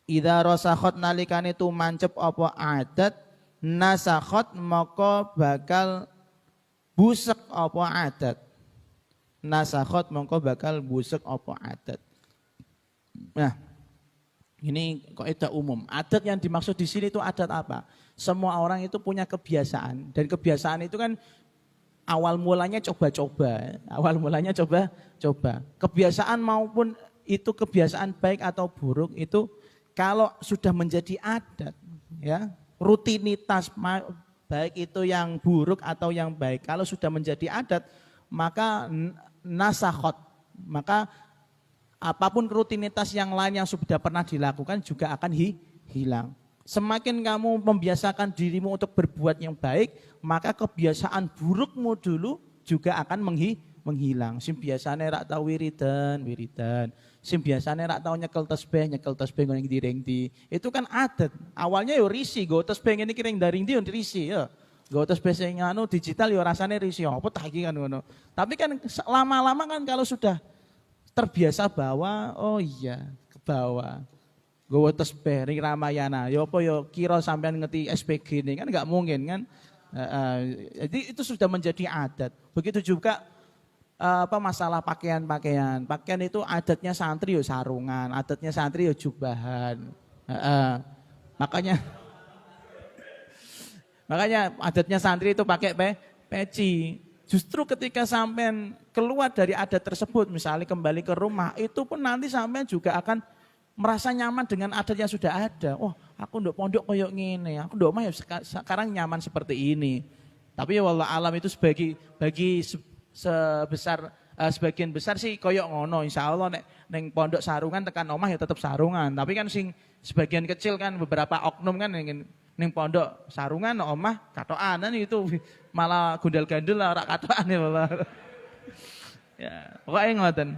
Idza rasakhat nalikane tumancep apa adat? Nasakhat maka bakal busek apa adat. Nasakhat maka bakal busek apa adat. Nah, ini kaidah umum. Adat yang dimaksud di sini itu adat apa? Semua orang itu punya kebiasaan dan kebiasaan itu kan awal mulanya coba-coba. Awal mulanya coba-coba. Kebiasaan maupun itu kebiasaan baik atau buruk itu kalau sudah menjadi adat ya, rutinitas baik itu yang buruk atau yang baik kalau sudah menjadi adat maka nasakhat, maka apapun rutinitas yang lain yang sudah pernah dilakukan juga akan hilang. Semakin kamu membiasakan dirimu untuk berbuat yang baik, maka kebiasaan burukmu dulu juga akan menghilang. Sim biasane rak tau wiridan. Sim biasane rak tau nyekel tasbih ngene ndi. Itu kan adat. Awalnya yo risi, go tasbih ngene iki ring daring ndi yo risi ya. Go tasbih sing anu digital yo rasane risi. Apa tak iki kan ngono. Tapi kan lama-lama kan kalau sudah terbiasa bawa, oh iya, ke bawah. Go tasbih ring Ramayana. Yo apa yo kira sampean ngerti SPG ini kan enggak mungkin kan. Jadi itu sudah menjadi adat. Begitu juga masalah pakaian. Pakaian itu adatnya santri yo sarungan, adatnya santri yo jubahan. Makanya adatnya santri itu pakai peci. Justru ketika sampean keluar dari adat tersebut, misalnya kembali ke rumah, itu pun nanti sampean juga akan merasa nyaman dengan adat yang sudah ada. Oh, aku nduk pondok koyo ngene, aku nduk omah ya sekarang nyaman seperti ini. Tapi ya wallah alam itu sebesar sebagian besar sih koyo ngono. Insyaallah nek ning pondok sarungan tekan omah ya tetap sarungan. Tapi kan sing sebagian kecil kan beberapa oknum kan ning pondok sarungan omah katokan itu malah gundal-gandul ora katokan ya wallah. Ya, pokoknya ngoten.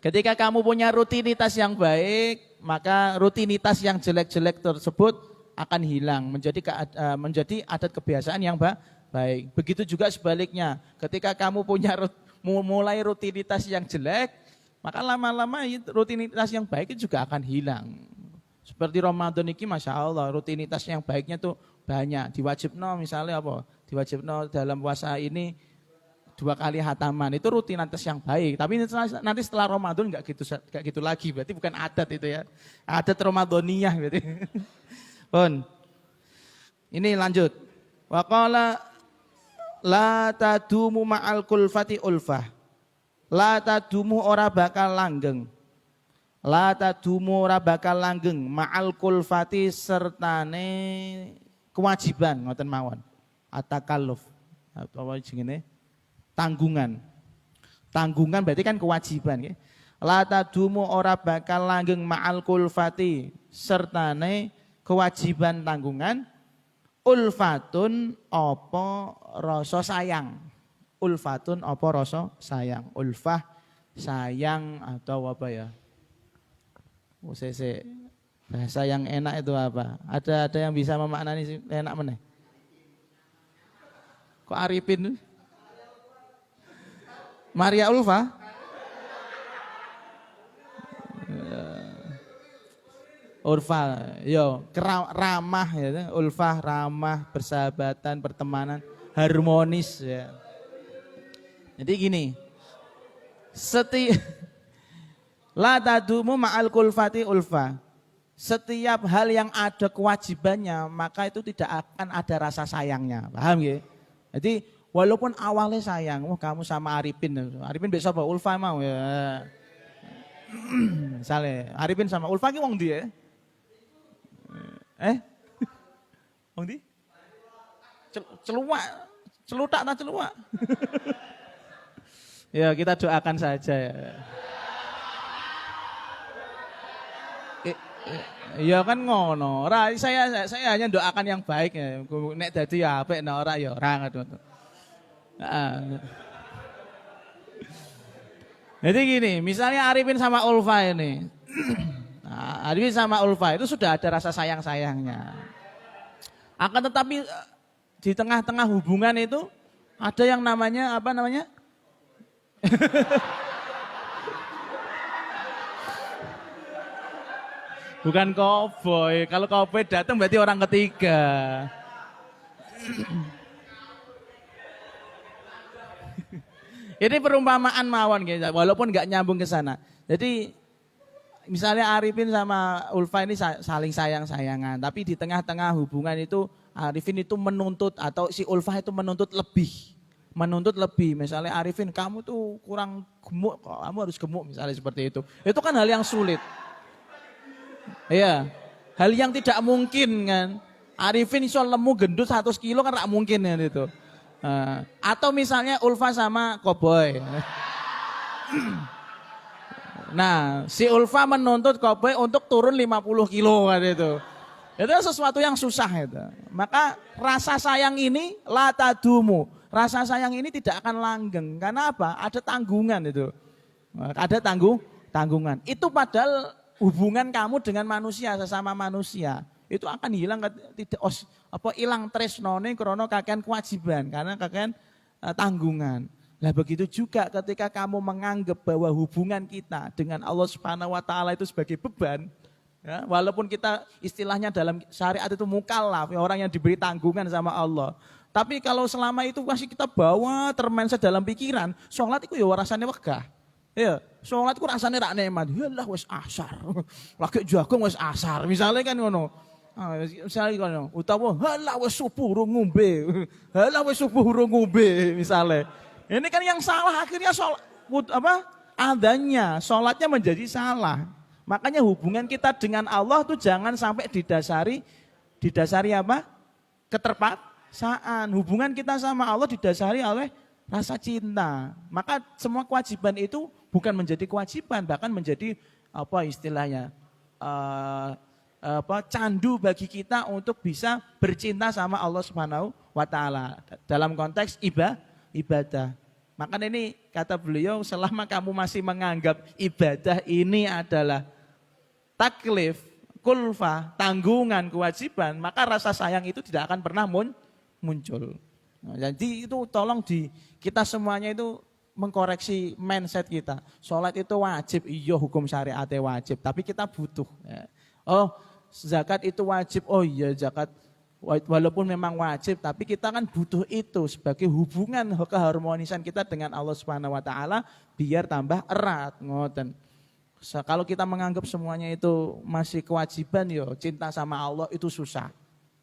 Ketika kamu punya rutinitas yang baik, maka rutinitas yang jelek-jelek tersebut akan hilang, menjadi adat kebiasaan yang baik. Begitu juga sebaliknya, ketika kamu punya mulai rutinitas yang jelek, maka lama-lama rutinitas yang baik itu juga akan hilang. Seperti Ramadan ini, Masya Allah, rutinitas yang baiknya tuh banyak. Diwajibno misalnya apa? Diwajibno dalam puasa ini 2 kali hataman, itu rutinitas yang baik. Tapi nanti setelah Ramadan enggak gitu lagi, berarti bukan adat itu ya. Adat Ramadaniyah berarti. Pun. Ini lanjut. Wa qala la tadumu ma'al kulfati ulfah. La tadumu ora bakal langgeng. La tadumu ora bakal langgeng ma'al kulfati sertane kewajiban ngoten mawon. Atakalluf. Apa jenenge? Tanggungan. Tanggungan berarti kan kewajiban ya. La tadumu ora bakal langgeng ma'al kulfati sertane kewajiban tanggungan ulfatun apa rasa sayang. Ulfatun apa rasa sayang. Ulfah sayang atau apa ya? Bahasa yang enak itu apa? Ada yang bisa memaknani enak meneh? Kok Arifin? Maria Ulfa? Ulfa, yo ramah ya, ulfah ramah, persahabatan, pertemanan, harmonis ya. Jadi gini, la tadumu ma'al kulfati ulfa. Setiap hal yang ada kewajibannya, maka itu tidak akan ada rasa sayangnya. Paham ya? Jadi walaupun awalnya sayang, kamu sama Arifin besok apa? Ulfa mau ya. Misalnya Arifin sama Ulfa ki wong ndi ya? Wong ndi? Celutak tak celuak? Ya kita doakan saja ya. Ya kan ngono. Saya hanya doakan yang baik ya. Nek dadi apik nek ora ya ora ngono. Jadi gini, misalnya Arifin sama Ulfa ini. Nah, Arifin sama Ulfa itu sudah ada rasa sayang-sayangnya. Akan tetapi di tengah-tengah hubungan itu ada yang namanya apa namanya? Bukan cowboy. Kalau cowboy datang berarti orang ketiga. Ini perumpamaan mawon gitu, walaupun nggak nyambung ke sana. Jadi misalnya Arifin sama Ulfa ini saling sayang-sayangan, tapi di tengah-tengah hubungan itu Arifin itu menuntut atau si Ulfa itu menuntut lebih. Misalnya Arifin, kamu tuh kurang gemuk, kamu harus gemuk misalnya seperti itu. Itu kan hal yang sulit. Iya, hal yang tidak mungkin kan. Arifin iso lemu gendut 100 kilo kan tidak mungkin kan itu. Atau misalnya Ulfa sama Koboy. Nah, si Ulfa menuntut Koboy untuk turun 50 kilo kan itu. Itu sesuatu yang susah itu. Maka rasa sayang ini la tadumu. Rasa sayang ini tidak akan langgeng. Karena apa? Ada tanggungan itu. Ada tanggungan. Itu padahal hubungan kamu dengan manusia, sesama manusia. Itu akan hilang hilang tresnone krana kakean kewajiban, karena kakean tanggungan. Nah begitu juga ketika kamu menganggap bahwa hubungan kita dengan Allah Subhanahu wa taala itu sebagai beban, ya, walaupun kita istilahnya dalam syariat itu mukallaf, ya, orang yang diberi tanggungan sama Allah. Tapi kalau selama itu masih kita bawa termenset dalam pikiran, sholat itu ya rasanya wegah. Ya, sholat itu rasanya rak nikmat. Yalah wis asar. Lagi jagung wis asar. Misalnya kan ngono. Misalnya kan utawa halah wis subuh urung ngombe. Halah wis subuh urung ngombe misalnya. Ini kan yang salah akhirnya sholat adanya, sholatnya menjadi salah. Makanya hubungan kita dengan Allah tuh jangan sampai didasari apa? Keterpaksaan. Hubungan kita sama Allah didasari oleh rasa cinta. Maka semua kewajiban itu bukan menjadi kewajiban, bahkan menjadi apa istilahnya? Candu bagi kita untuk bisa bercinta sama Allah Subhanahu wa taala dalam konteks ibadah. Makanya ini kata beliau, selama kamu masih menganggap ibadah ini adalah taklif, kulfah, tanggungan, kewajiban, maka rasa sayang itu tidak akan pernah muncul. Nah, jadi itu tolong kita semuanya itu mengkoreksi mindset kita. Sholat itu wajib, iya hukum syariatnya wajib, tapi kita butuh. Oh, zakat itu wajib, oh iya zakat walaupun memang wajib, tapi kita kan butuh itu sebagai hubungan keharmonisan kita dengan Allah Subhanahu wa taala biar tambah erat, ngoten. Kalau kita menganggap semuanya itu masih kewajiban, yo cinta sama Allah itu susah.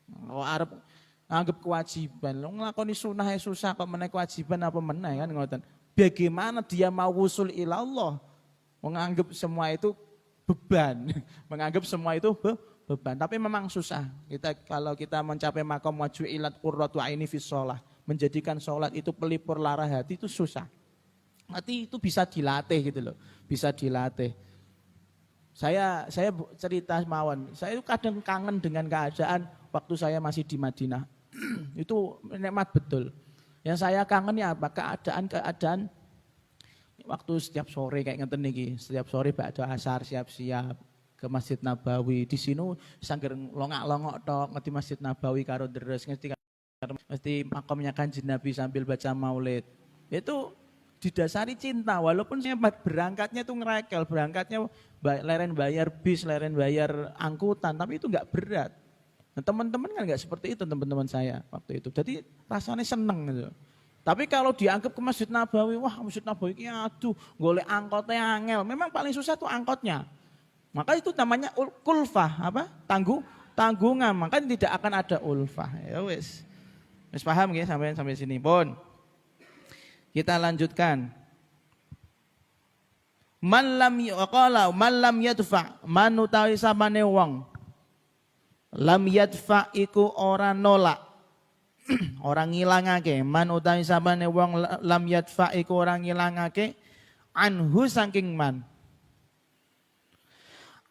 Kalau Arab anggap kewajiban, lo ngelakoni sunnah susah, kok menaik kewajiban apa meneh kan ngoten. Bagaimana dia mau wusul ilallah? Menganggap semua itu beban, menganggap semua itu beban. Tapi memang susah. Kalau kita mencapai makom waju'ilat qurratu aini fis shalah, menjadikan sholat itu pelipur lara hati itu susah. Nanti itu bisa dilatih gitu loh, bisa dilatih. Saya cerita mawon, saya itu kadang kangen dengan keadaan waktu saya masih di Madinah. Itu nikmat betul. Yang saya kangen ya apa? Keadaan waktu setiap sore kayak ngeten niki, setiap sore ba'da asar siap-siap ke Masjid Nabawi. Di sini sangger longak-longok tok ngerti Masjid Nabawi karo deres mesti makamnya Kanjeng Nabi sambil baca maulid. Itu didasari cinta, walaupun saya berangkatnya tuh ngerekel, berangkatnya leren bayar bis, leren bayar angkutan, tapi itu enggak berat. Nah, teman-teman kan enggak seperti itu teman-teman saya waktu itu. Jadi rasanya seneng gitu. Tapi kalau dianggap ke Masjid Nabawi, wah Masjid Nabawi ini aduh, golek angkotnya angel. Memang paling susah tuh angkotnya. Maka itu namanya kulfah, apa? Tanggungan, maka tidak akan ada ulfah. Ya wis. Wis paham nggih sampai sini, pun. Kita lanjutkan. Man lam yadfa, man utawi sabane wong. Lam yadfa iku ora nolak. Orang ngilangake, man utawi sabane wong lam yadfa iku ora ngilangake anhu saking man.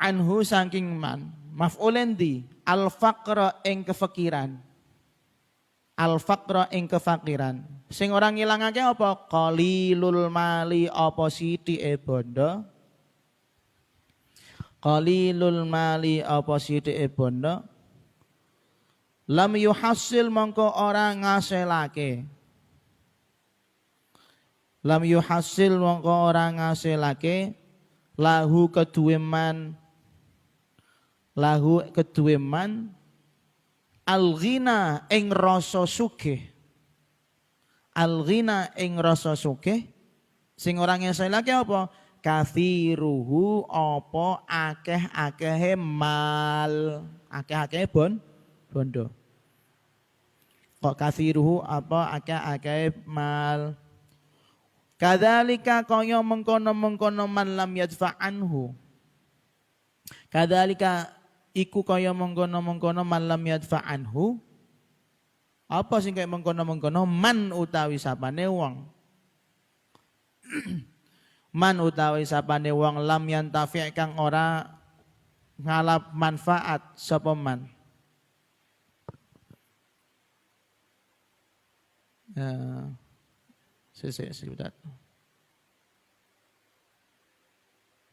Anhu saking man. Maf'ulen di al faqra ing kefakiran. Al faqra ing kefakiran. Sing orang ngilangake apa? Qalilul mali apa sithike bondo? Qalilul mali apa sithike bondo? Lam yuhassil mongko ora ngasilake. Lam yuhassil mongko ora ngasilake lahu keduwe man al-ghina ing rasa sugih. Al-ghina ing rasa sugih sing ora ngasilake apa? Kathiruhu apa akeh-akehe mal, akeh-akehe bondo. Kok kathiruhu apa akeh-akehe mal. Kadzalika kaya mengkono-mengkono man lam yadfa anhu. Kadzalika iku kaya mengkono-mengkono man lam yadfa anhu. Apa sing kaya mengkono-mengkono man utawi sapane wong. Man utawi sapane wong lam yantafi' kang ora ngalap manfaat sapa man. Sudah.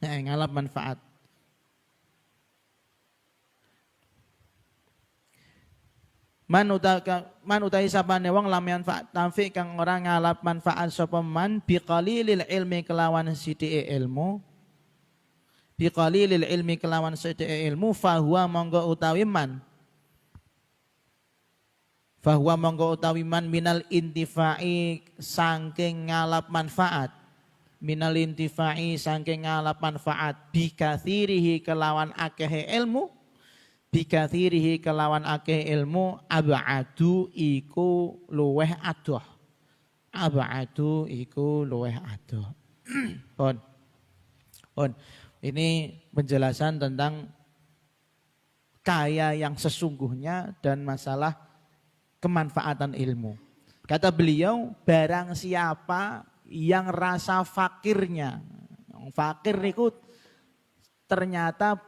Ngalap manfaat. Man utawi sapane wong lam yanfa' tanfi kang ora ngalap manfaat sapa man biqalilil ilmi kelawan sithike ilmu. Biqalilil ilmi kelawan sithike ilmu fahuwa monggo utawi man. Fahuwa monggo utawi man minal intifa'i saking ngalap manfaat. Minal intifa'i saking ngalap manfaat bikathirihi kelawan akehe ilmu. Bikathirihi kelawan akeh ilmu ab'adu iku luweh adoh. Ab'adu iku luweh adoh. Pun. Ini penjelasan tentang kaya yang sesungguhnya dan masalah kemanfaatan ilmu. Kata beliau, barang siapa yang rasa fakirnya, fakir niku ternyata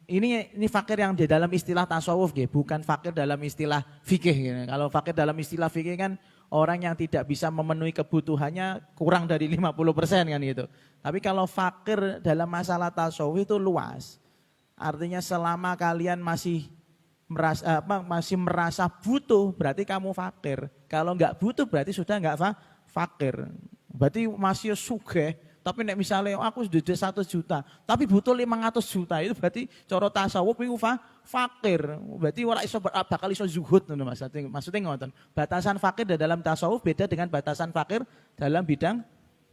ini fakir yang di dalam istilah tasawuf, bukan fakir dalam istilah fikih. Kalau fakir dalam istilah fikih kan orang yang tidak bisa memenuhi kebutuhannya kurang dari 50% kan gitu. Tapi kalau fakir dalam masalah tasawuf itu luas. Artinya selama kalian masih merasa butuh, berarti kamu fakir. Kalau enggak butuh berarti sudah enggak fakir. Berarti masih sugih. Tapi nek misalnya aku sudah 1 juta, tapi butuh 500 juta, itu berarti cara tasawuf itu fakir. Berarti ora iso bakal iso zuhud ngono Mas. Maksudnya ngoten. Batasan fakir dalam tasawuf beda dengan batasan fakir dalam bidang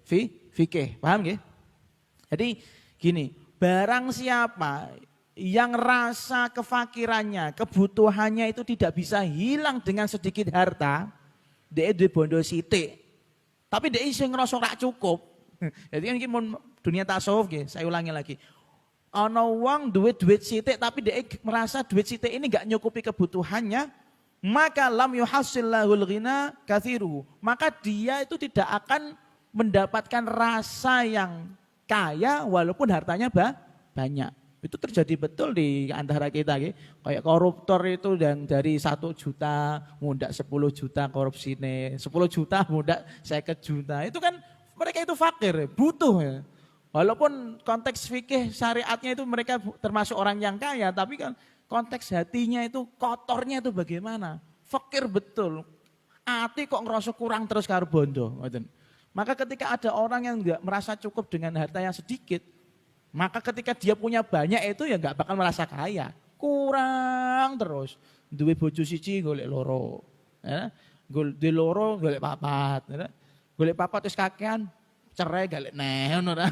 fikih. Paham nggih? Jadi gini, barang siapa yang rasa kefakirannya, kebutuhannya itu tidak bisa hilang dengan sedikit harta, dia duwe bondo sithik. Tapi dia sing ngrasa ora cukup. Jadi kan ini dunia tasawuf, saya ulangi lagi. Ana wong duit sithik tapi dia merasa duit sithik ini enggak nyukupi kebutuhannya, maka lam yuhasillahul ghina katsiruhu. Maka dia itu tidak akan mendapatkan rasa yang kaya walaupun hartanya banyak. Itu terjadi betul di antara kita. Kayak koruptor itu dan dari 1 juta mundak 10 juta korupsine, 10 juta mundak 50 juta. Itu kan mereka itu fakir, butuh ya. Walaupun konteks fikih syariatnya itu mereka termasuk orang yang kaya, tapi kan konteks hatinya itu kotornya itu bagaimana? Fakir betul. Ati kok ngerasa kurang terus karo bondo. Maka ketika ada orang yang enggak merasa cukup dengan harta yang sedikit, maka ketika dia punya banyak itu ya enggak bakal merasa kaya. Kurang terus. Duwe bojo siji golek loro. Ya. Golek loro golek papat. Ya. Golek papat wis kakean cerai golek neh ngono ta.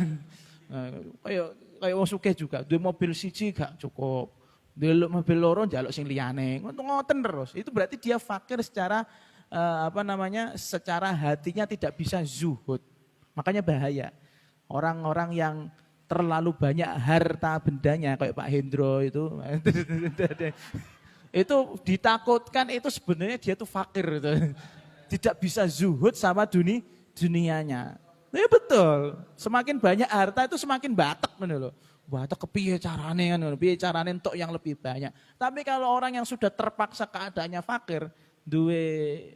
Kayak wong sugih juga, duwe mobil siji gak cukup. Duwe mobil loro njaluk sing liyane. Ngoten terus. Itu berarti dia fakir secara secara hatinya tidak bisa zuhud. Makanya bahaya. Orang-orang yang terlalu banyak harta bendanya kayak Pak Hendro itu itu ditakutkan itu sebenarnya dia tuh fakir itu. Tidak bisa zuhud sama dunianya. Ya betul. Semakin banyak harta itu semakin batek loh. Batek kepiye carane kan, piye carane entuk yang lebih banyak. Tapi kalau orang yang sudah terpaksa keadaannya fakir, duwe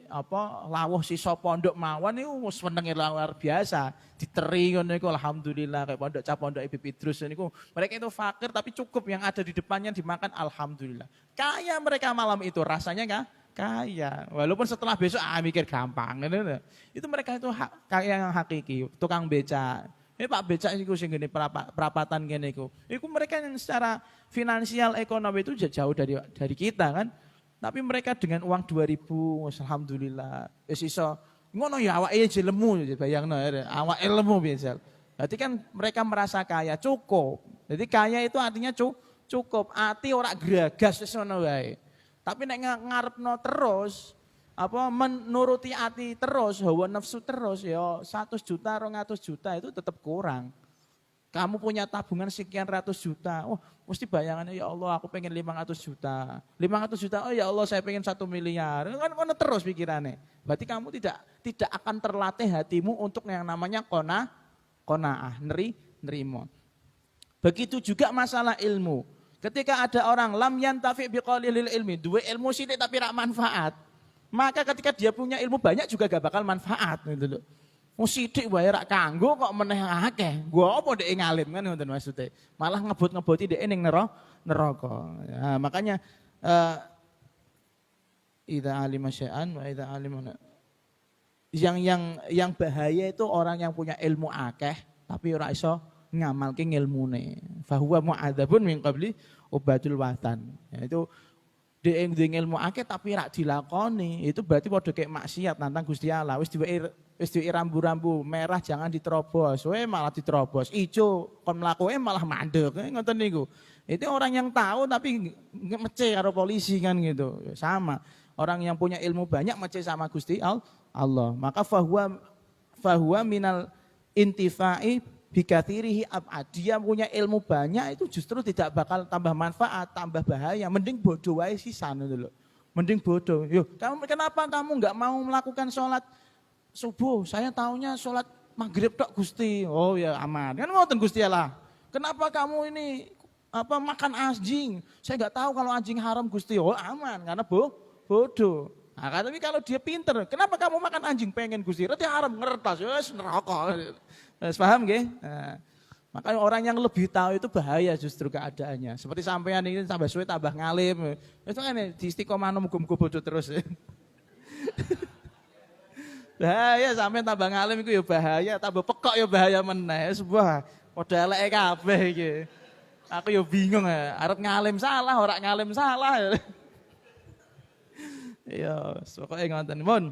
lawuh sisa pondok mawon niku wis senenge luar biasa. Diteri ngono niku alhamdulillah kayak pondok Ibu Idrus niku. Mereka itu fakir tapi cukup yang ada di depannya dimakan alhamdulillah. Kaya mereka malam itu rasanya enggak kaya. Walaupun setelah besok mikir gampang ngono. Itu mereka itu kaya yang hakiki, tukang beca. Pak becak niku sing ngene perapatan kene iku. Iku mereka yang secara finansial ekonomi itu jauh dari kita kan. Tapi mereka dengan uang 2.000, alhamdulillah, wis iso ngono ya awake aja lemu bayangno awake lemu biasa. Berarti kan mereka merasa kaya, cukup. Jadi kaya itu artinya cukup, ati ora gragas wis ngono wae. Tapi nek ngarepno terus menuruti ati terus, hawa nafsu terus ya 100 juta, 200 juta itu tetap kurang. Kamu punya tabungan sekian ratus juta, mesti bayangannya ya Allah aku pengen 500 juta. 500 juta, oh ya Allah saya pengen 1 miliar. Kan kono terus pikirannya. Berarti kamu tidak akan terlatih hatimu untuk yang namanya qanaah, nerimo. Begitu juga masalah ilmu. Ketika ada orang lam yantafi biqalilil ilmi, dua ilmu sithik tapi rak manfaat. Maka ketika dia punya ilmu banyak juga gak bakal manfaat gitu loh. Sithik wae rak kanggo kok meneh akeh. Gua apa dhek ngalim kan ngoten maksudnya. Malah ngebut-ngeboti dhek ning neraka. Ya, makanya idza alima syai'an wa idza alima yang bahaya itu orang yang punya ilmu akeh tapi ora iso ngamalke ilmune. Fa huwa mu'adzabun min qabli ubadul watan. Ya, itu dhek ilmu akeh tapi rak dilakoni. Itu berarti padha kayak maksiat nantang Gusti Allah. Wis diweki rambu-rambu merah jangan diterobos, malah diterobos. Ijo kon mlakuke malah mandek, ngoten niku. Itu orang yang tahu tapi mece karo polisi kan gitu. Sama. Orang yang punya ilmu banyak mece sama Gusti Allah. Maka fahuwa minal intifa'i bikathirihi ab'ad. Dia punya ilmu banyak itu justru tidak bakal tambah manfaat, tambah bahaya. Mending bodoh wae sisan itu loh. Mending bodoh. Yo, kenapa kamu nggak mau melakukan sholat subuh? Saya taunya sholat maghrib tok Gusti. Oh ya aman. Kan ngoten Gusti Allah. Kenapa kamu ini makan anjing? Saya nggak tahu kalau anjing haram Gusti. Oh aman karena bodoh. Nah, tapi kalau dia pinter, kenapa kamu makan anjing pengen Gusti? Berarti haram ngertas, wes neraka. Paham nggih? Nah, makanya orang yang lebih tahu itu bahaya justru keadaannya. Seperti sampean ini tambah suwe tambah ngalim. Itu kan di istiqomah muga-muga bodoh terus. Bahaya sampean tambah ngalim itu ya bahaya, tambah pekok ya bahaya meneh. Sebuah padha eleke kabeh iki. Aku ya bingung ya, arep ngalim salah, ora ngalim salah. Iya, pokoknya ngoten. Mun.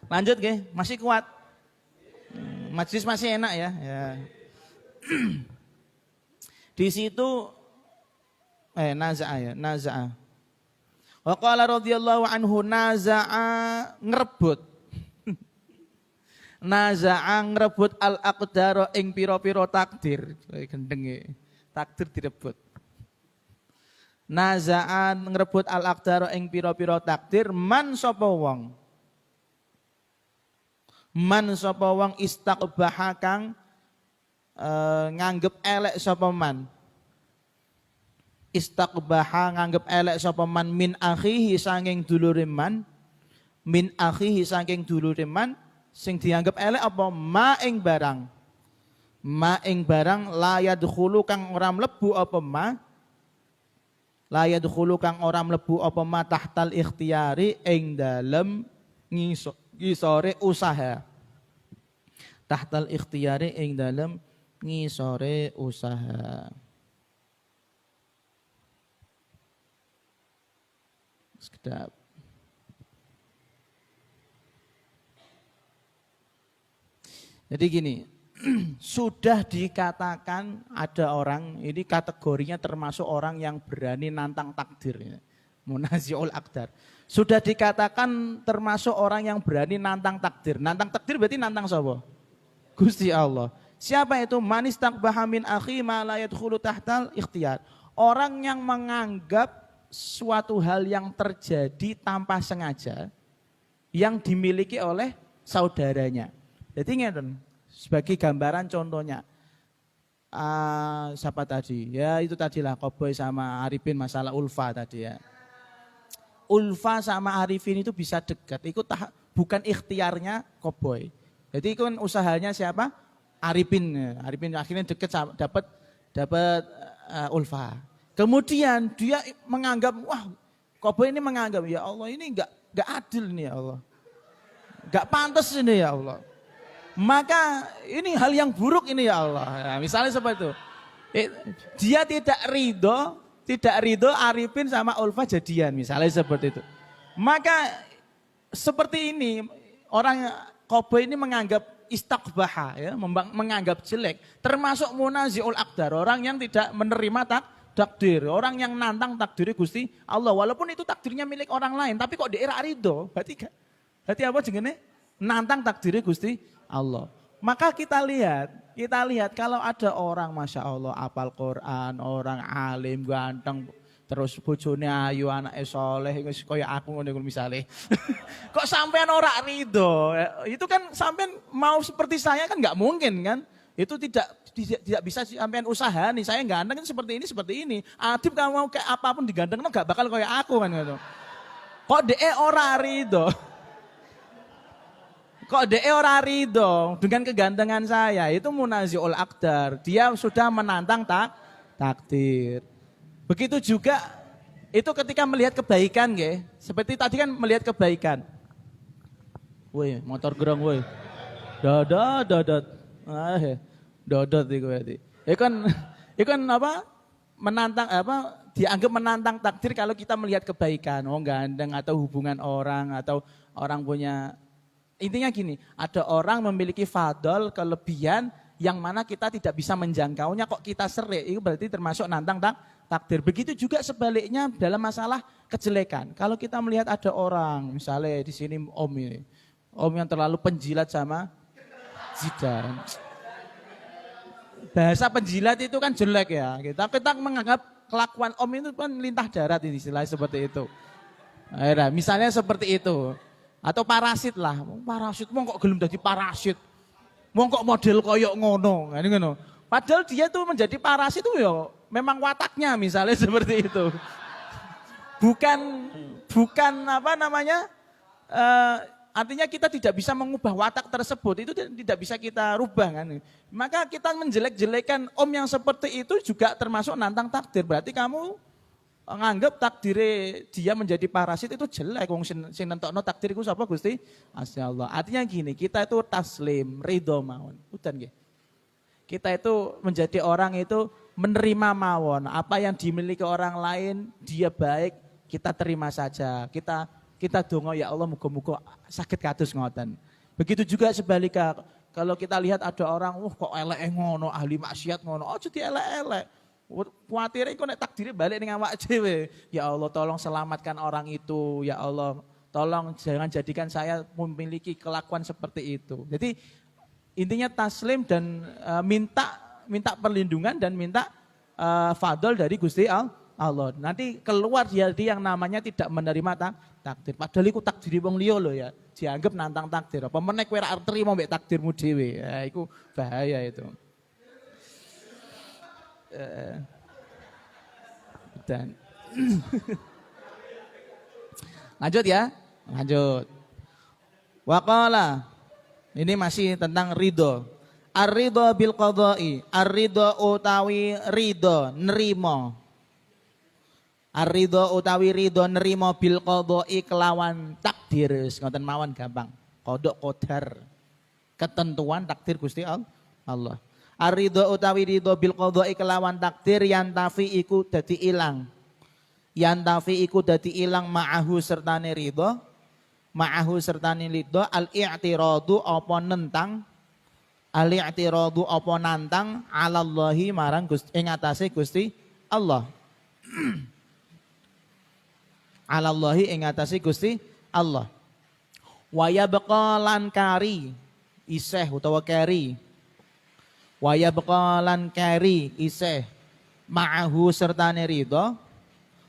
Lanjut nggih, masih kuat. Majlis masih enak ya. Di situ naza'a. Wa qala radhiyallahu anhu naza'a ngrebut. Naza'a ngrebut al-aqdara ing pira-pira takdir. Gendenge. Takdir direbut. Naza'a ngrebut al-aqdara ing pira-pira takdir man sapa wong. Man sapa wong istaqbaha kang nganggep elek sapa man. Istaqbaha nganggep elek sapa man min akhihi saking dulure man. Min akhihi saking dulure man sing dianggep elek apa ma ing barang. Ma ing barang la yadkhulu kang ora mlebu apa ma. La yadkhulu kang ora mlebu apa ma tahtal ikhtiyari ing dalem ngisore usaha. Tahtal ikhtiyari ing dalem ngisore usaha. Sekedap. Jadi gini, sudah dikatakan ada orang, ini kategorinya termasuk orang yang berani nantang takdir. Munazi'ul aqdar. Sudah dikatakan termasuk orang yang berani nantang takdir. Nantang takdir berarti nantang sapa? Gusti Allah. Siapa itu? Man istaqbaha min akhi ma la yadkhulu tahtal ikhtiyar. Orang yang menganggap suatu hal yang terjadi tanpa sengaja yang dimiliki oleh saudaranya. Jadi ngeten, sebagai gambaran contohnya. Siapa tadi? Ya itu tadilah Koboy sama Arifin masalah ulfa tadi ya. Ulfa sama Arifin itu bisa dekat. Itu bukan ikhtiarnya Koboy. Jadi itu kan usahanya siapa? Arifin. Arifin akhirnya dekat dapat ulfa. Kemudian dia menganggap wah Koboy ini menganggap ya Allah ini enggak adil nih ya Allah. Enggak pantas ini ya Allah. Maka ini hal yang buruk ini ya Allah. Ya, misalnya seperti itu. Dia tidak ridho Arifin sama Ulfa jadian misalnya seperti itu. Maka seperti ini orang Koboy ini menganggap istaqbaha ya, menganggap jelek. Termasuk munazi'ul aqdar, orang yang tidak menerima takdir, orang yang nantang takdir Gusti Allah. Walaupun itu takdirnya milik orang lain, tapi kok dia ridho, berarti apa jenenge? Nantang takdir Gusti Allah. Maka kita lihat kalau ada orang Masya Allah apal Quran, orang alim, ganteng, terus bojone ayu, anake soleh, kaya aku ngono misale. Kok sampean ora ridho? Itu kan sampean mau seperti saya kan nggak mungkin kan? Itu tidak bisa sampean usaha nih. Saya ganteng kan seperti ini. Adib kamu mau kayak apapun diganteng nggak bakal kayak aku kan gitu. Kok dia ora ridho? Kok dia ora ridho dengan kegantengan saya? Itu munazi'ul aqdar. Dia sudah menantang takdir. Begitu juga itu ketika melihat kebaikan nggih. Seperti tadi kan melihat kebaikan. Woi, motor gerong woi. Dodot. Dodot iku berarti. Iku kan apa? Menantang dianggap menantang takdir kalau kita melihat kebaikan. Oh, gandeng atau hubungan orang atau orang punya. Intinya gini, ada orang memiliki fadol, kelebihan yang mana kita tidak bisa menjangkaunya kok kita serik. Itu berarti termasuk nantang takdir. Begitu juga sebaliknya dalam masalah kejelekan. Kalau kita melihat ada orang, misalnya di sini om ini, om yang terlalu penjilat sama Zidane. bahasa penjilat itu kan jelek ya. Kita menganggap kelakuan om itu kan lintah darat ini istilahnya seperti itu. Nah, misalnya seperti itu. Atau parasit lah. Parasit mau kok gelem dadi parasit. Mau kok model koyok ngono, kan ngono. Padahal dia tuh menjadi parasit itu ya memang wataknya misalnya seperti itu. Bukan apa namanya? Artinya kita tidak bisa mengubah watak tersebut, itu tidak bisa kita rubah kan. Maka kita menjelek-jelekan om yang seperti itu juga termasuk nantang takdir. Berarti kamu nganggap takdir dia menjadi parasit itu jelek. Wong sing nentokno takdir iku sapa Gusti? Masyaallah. Artinya gini, kita itu taslim, ridho mawon. Udan nggih. Kita itu menjadi orang itu menerima mawon. Apa yang dimiliki orang lain, dia baik, kita terima saja. Kita dongo ya Allah muga-muga sakit kados ngoten. Begitu juga sebaliknya kalau kita lihat ada orang kok elek ngono, ahli maksiat ngono, aja dielek-elek. Kuwatire iku nek takdire balik ning awak dhewe. Ya Allah tolong selamatkan orang itu, ya Allah tolong jangan jadikan saya memiliki kelakuan seperti itu. Jadi intinya taslim dan minta perlindungan dan minta fadl dari Gusti Allah. Nanti keluar jadi yang namanya tidak menerima takdir. Padahal iku takdir wong liya lho ya. Dianggap nantang takdir. Apa meneh kowe ra trimo mbek takdirmu dhewe. Ya iku bahaya itu. Dan lanjut ya. Lanjut. Waqala. Ini masih tentang ridho. Ar-ridho bil qadai. Ar-ridho utawi ridho nerimo. Ar-ridho utawi ridho nerimo bil qadai kelawan takdir. Ngoten mawon gampang. Qada qadar. Ketentuan takdir Gusti Allah. Ar-ridho utawi ridho bil qadai kelawan takdir yantafi iku dadi ilang. Yantafi iku dadi ilang ma'ahu sertane ridho. Ma'ahu sertane ridho al-i'tiradu apa nentang. Al-i'tiradu apa nantang alallahi marang Gusti ing atase Gusti Allah. Alallahi ing atase Gusti Allah. Wa yabqa lan kari isih utawa kari. Wa yabqa lan kari isih ma'ahu sertane ridho.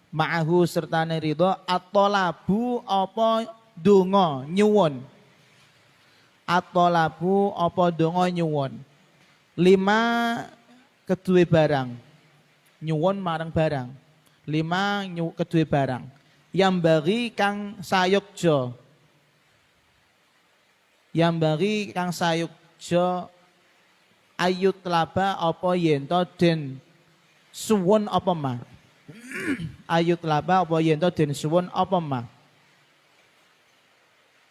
Ma'ahu sertane ridho at-talabu apa donga nyuwun. At-talabu apa donga nyuwun. 5 kedue barang. Nyuwun marang barang. 5 kedue barang. Yang bagi kang sayukjo. Yang bagi kang sayukjo ayut laba apa yento den suwun apa ma. Ayut laba apa yento den suwun apa ma.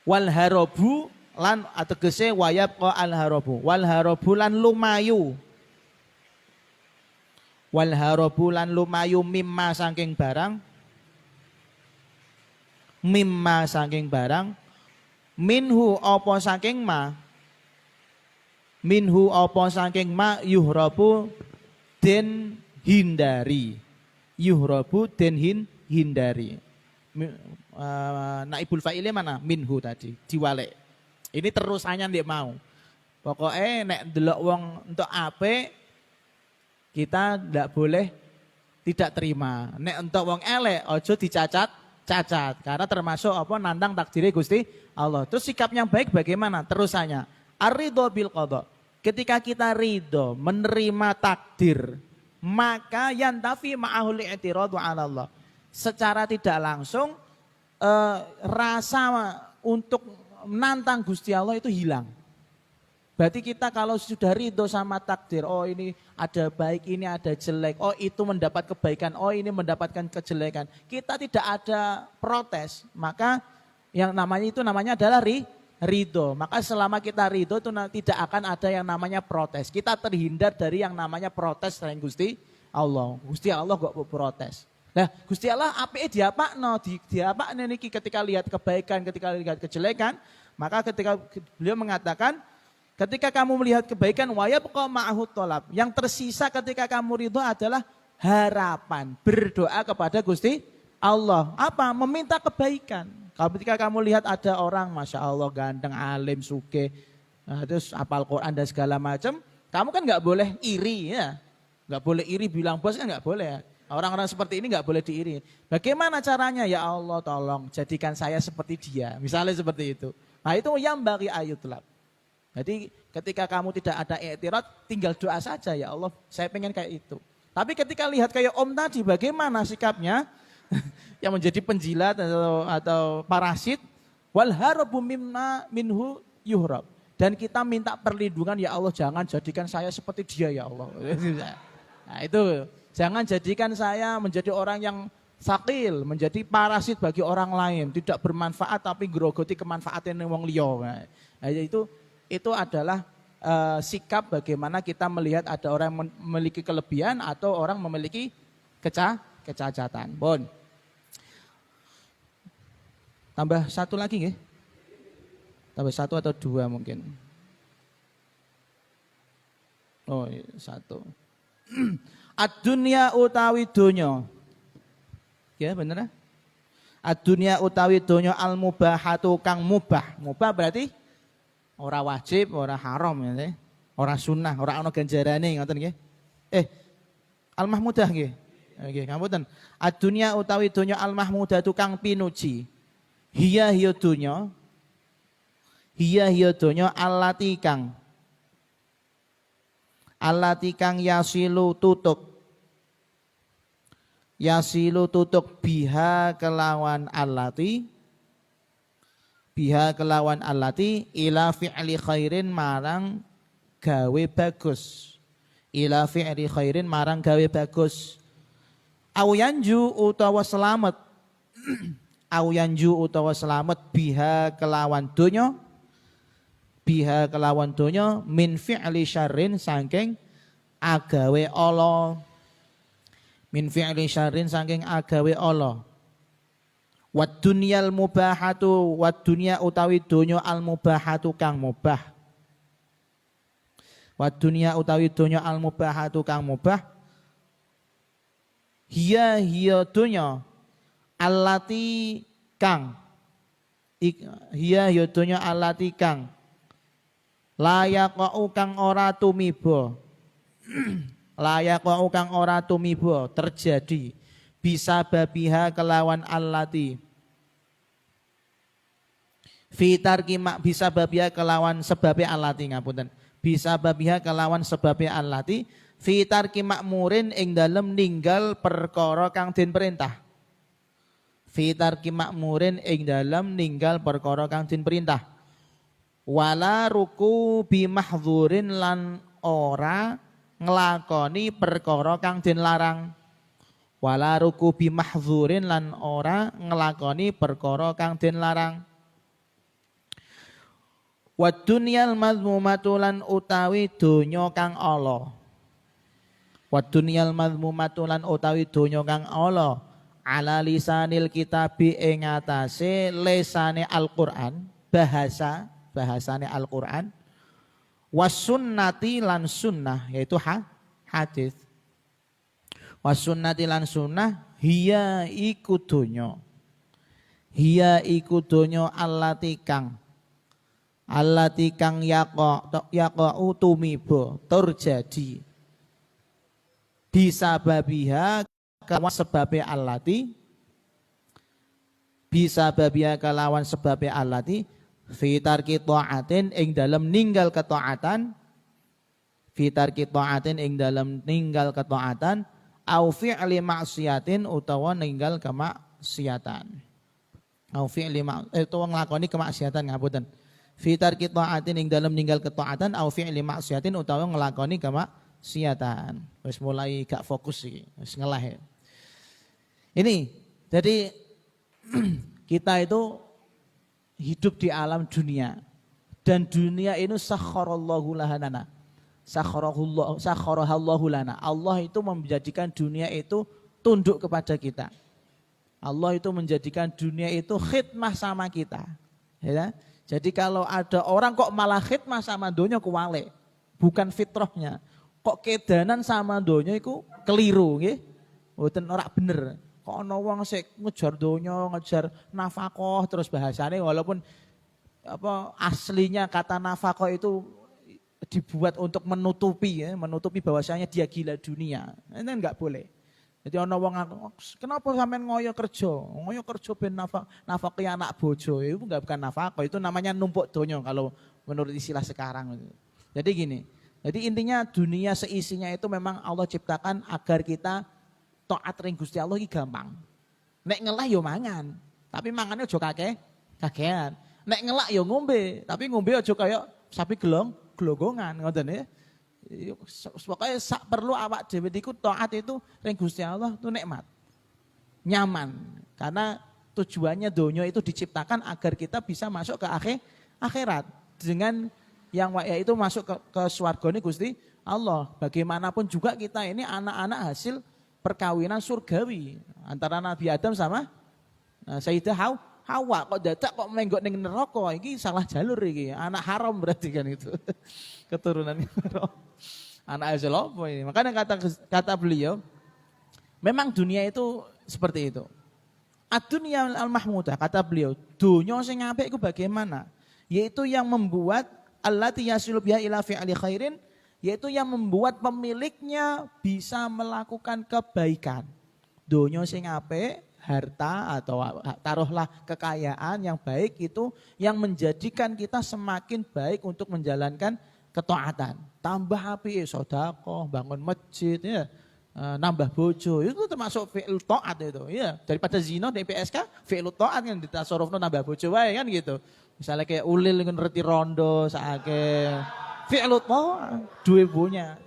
Wal harobu lan ategese wayab ko al harobu. Wal harobu lan lumayu. Wal harobu lan lumayu mimma saking barang. Mimma saking barang. Minhu apa saking ma. Minhu apa saking ma yuhrabu den hindari. Yuhrabu den hindari. Naibul fa'ile mana? Minhu tadi, diwalek. Ini terusannya ndek mau. Pokoknya nek delok wong untuk apik kita ndak boleh tidak terima. Nek untuk wong elek ojo dicacat karena termasuk apa nantang takdire Gusti Allah. Terus sikap yang baik bagaimana? Terusannya ar-ridho bil qada. Ketika kita ridho menerima takdir, maka yantafi ma'ahul i'tiradu 'ala Allah. Secara tidak langsung rasa untuk menantang Gusti Allah itu hilang. Berarti kita kalau sudah ridho sama takdir, oh ini ada baik, ini ada jelek, oh itu mendapat kebaikan, oh ini mendapatkan kejelekan. Kita tidak ada protes, maka yang namanya adalah ridho. Maka selama kita ridho itu tidak akan ada yang namanya protes. Kita terhindar dari yang namanya protes selain Gusti Allah. Gusti Allah kok protes. Nah, Gusti Allah apike diapakno, diapakne niki ketika lihat kebaikan, ketika lihat kejelekan, maka ketika beliau mengatakan ketika kamu melihat kebaikan wayabqa ma'ahu thalab. Yang tersisa ketika kamu ridho adalah harapan, berdoa kepada Gusti Allah. Apa? Meminta kebaikan. Ketika kamu lihat ada orang Masya Allah ganteng, alim, sugih, terus hafal Quran dan segala macam, Kamu kan nggak boleh iri ya. Nggak boleh iri bilang bos kan nggak boleh. Orang-orang seperti ini nggak boleh diiri. Bagaimana caranya? Ya Allah tolong jadikan saya seperti dia. Misalnya seperti itu. Nah itu yang bagi ayutlab. Jadi ketika kamu tidak ada i'tirad, tinggal doa saja, ya Allah saya pengen kayak itu. Tapi ketika lihat kayak Om tadi, bagaimana sikapnya? Yang menjadi penjilat atau parasit, wal harabu mimma minhu yuhrab. Dan kita minta perlindungan, ya Allah jangan jadikan saya seperti dia ya Allah. Nah itu, jangan jadikan saya menjadi orang yang sakil, menjadi parasit bagi orang lain, tidak bermanfaat tapi grogoti kemanfaatan wong liya. Nah itu adalah sikap bagaimana kita melihat ada orang memiliki kelebihan atau orang memiliki kecacatan. Bon. Tambah satu lagi nggih? Tambah satu atau dua mungkin. Oh, satu. Ad-dunya utawi donya. Ya bener? Ad-dunya utawi donya al-mubahatu kang mubah. Mubah berarti ora wajib, ora haram ya. Ora sunnah, ora ana ganjarane ngoten nggih. Al-mahmudah nggih. Nggih, ngapunten. Ad-dunya utawi donya al-mahmudatu kang pinuji. Hiya donya. Hiya donya allati kang yasilu tutuk. Yasilu tutuk biha kelawan allati ila fi'li khairin marang gawe bagus. Ila fi'li khairin marang gawe bagus. Au yanju utawa selamat. Au yanju utawa selamat biha kelawan donya. Biha kelawan donya min fi'li syarrin saking agawe Allah. Min fi'li syarrin saking agawe Allah. Wad dunyal mubahatu, wad dunya utawi donya al mubahatu kang mubah. Wad dunya utawi donya al mubahatu kang mubah. Hiya donya allati kang. Hiya donya allati kang. Layaqau kang ora tumiba. Layaqau kang ora tumiba terjadi. Bisa babiha kelawan allati fitar kimak bisa babiha kelawan sebabe allati ngapunten bisa babiha kelawan sebabe allati fitar kimak murin ing dalem ninggal perkara kang den perintah fitar kimak murin ing dalem ninggal perkara kang den perintah wala ruku bimahzurin lan ora nglakoni perkara kang den larang wala ruku bimahzurin lan ora ngelakoni perkara kang den larang. Wa dunyal mazmumatu lan utawi donya kang ala. Wa dunyal mazmumatu lan utawi donya kang ala ala lisanil kitabi ing atase lesane Al-Qur'an, bahasane Al-Qur'an. Was sunnati lan sunnah yaitu hadis. Wasunnati lan sunnah hiya iku donya allati kang yaqa tumiba terjadi bisa babiha kelawan sebabe allati bisa babiha kelawan sebabe allati fitar qita'atin ing dalem ninggal ketaatan fitar qita'atin ing dalem ninggal ketaatan au fi'li maksiatin utawa ninggal kemaksiatan. Au fi'li utawa nglakoni kemaksiatan ngapunten. Fitar qita'atin ing dalem ninggal ketaatan au fi'li maksiatin utawa nglakoni kemaksiatan. Wis mulai gak fokus iki, wis ngelah. Ini jadi kita itu hidup di alam dunia dan dunia ini sakharallahu lanana. Sakharahallahu lana. Allah itu menjadikan dunia itu tunduk kepada kita. Allah itu menjadikan dunia itu khidmah sama kita. Ya? Jadi kalau ada orang kok malah khidmah sama dunia kuwale, bukan fitrahnya. Kok kedanan sama dunia itu keliru nggih. Mboten ora bener. Kok ana wong sik ngejar dunia, ngejar nafkah terus bahasane walaupun aslinya kata nafkah itu dibuat untuk menutupi bahwasanya dia gila dunia. Itu enggak boleh. Jadi ana wong kenapa sampean ngoyo kerja ben nafaki anak bojo. Itu bukan nafkah, itu namanya numpuk donya kalau menurut istilah sekarang. Jadi gini, jadi intinya dunia seisinya itu memang Allah ciptakan agar kita taat ring Gusti Allah iki gampang. Nek ngelah yo mangan, tapi mangannya aja kakean. Nek ngelak yo ngombe, tapi ngombe aja kaya sapi gelonggongan ngoten ya. Pokoknya perlu awak dhewe iku taat itu ring Gusti Allah itu nikmat. Nyaman. Karena tujuannya donya itu diciptakan agar kita bisa masuk ke akhirat dengan yang yaitu masuk ke swargane Gusti Allah. Bagaimanapun juga kita ini anak-anak hasil perkawinan surgawi antara Nabi Adam sama Sayyidah Hawa. Kok dadak kok menggok ning neraka, iki salah jalur iki. Anak haram berarti kan itu. Keturunan anak hasil apa ini? Makanya kata beliau, memang dunia itu seperti itu. Ad-dunya al-mahmudah, kata beliau, dunia sing apik itu bagaimana? Yaitu yang membuat allati yasilu biha ila fi'li khairin, yaitu yang membuat pemiliknya bisa melakukan kebaikan. Dunia sing apik, harta atau taruhlah kekayaan yang baik itu yang menjadikan kita semakin baik untuk menjalankan ketaatan. Tambah api sedekah, bangun masjid ya. Nambah bojo itu termasuk fi'il taat itu ya. Daripada zina di PSK fi'il taat kan ditasarufno nambah bojo wae kan gitu. Misalnya kayak ulil ngerti rondo saake fi'il taat duwe punya.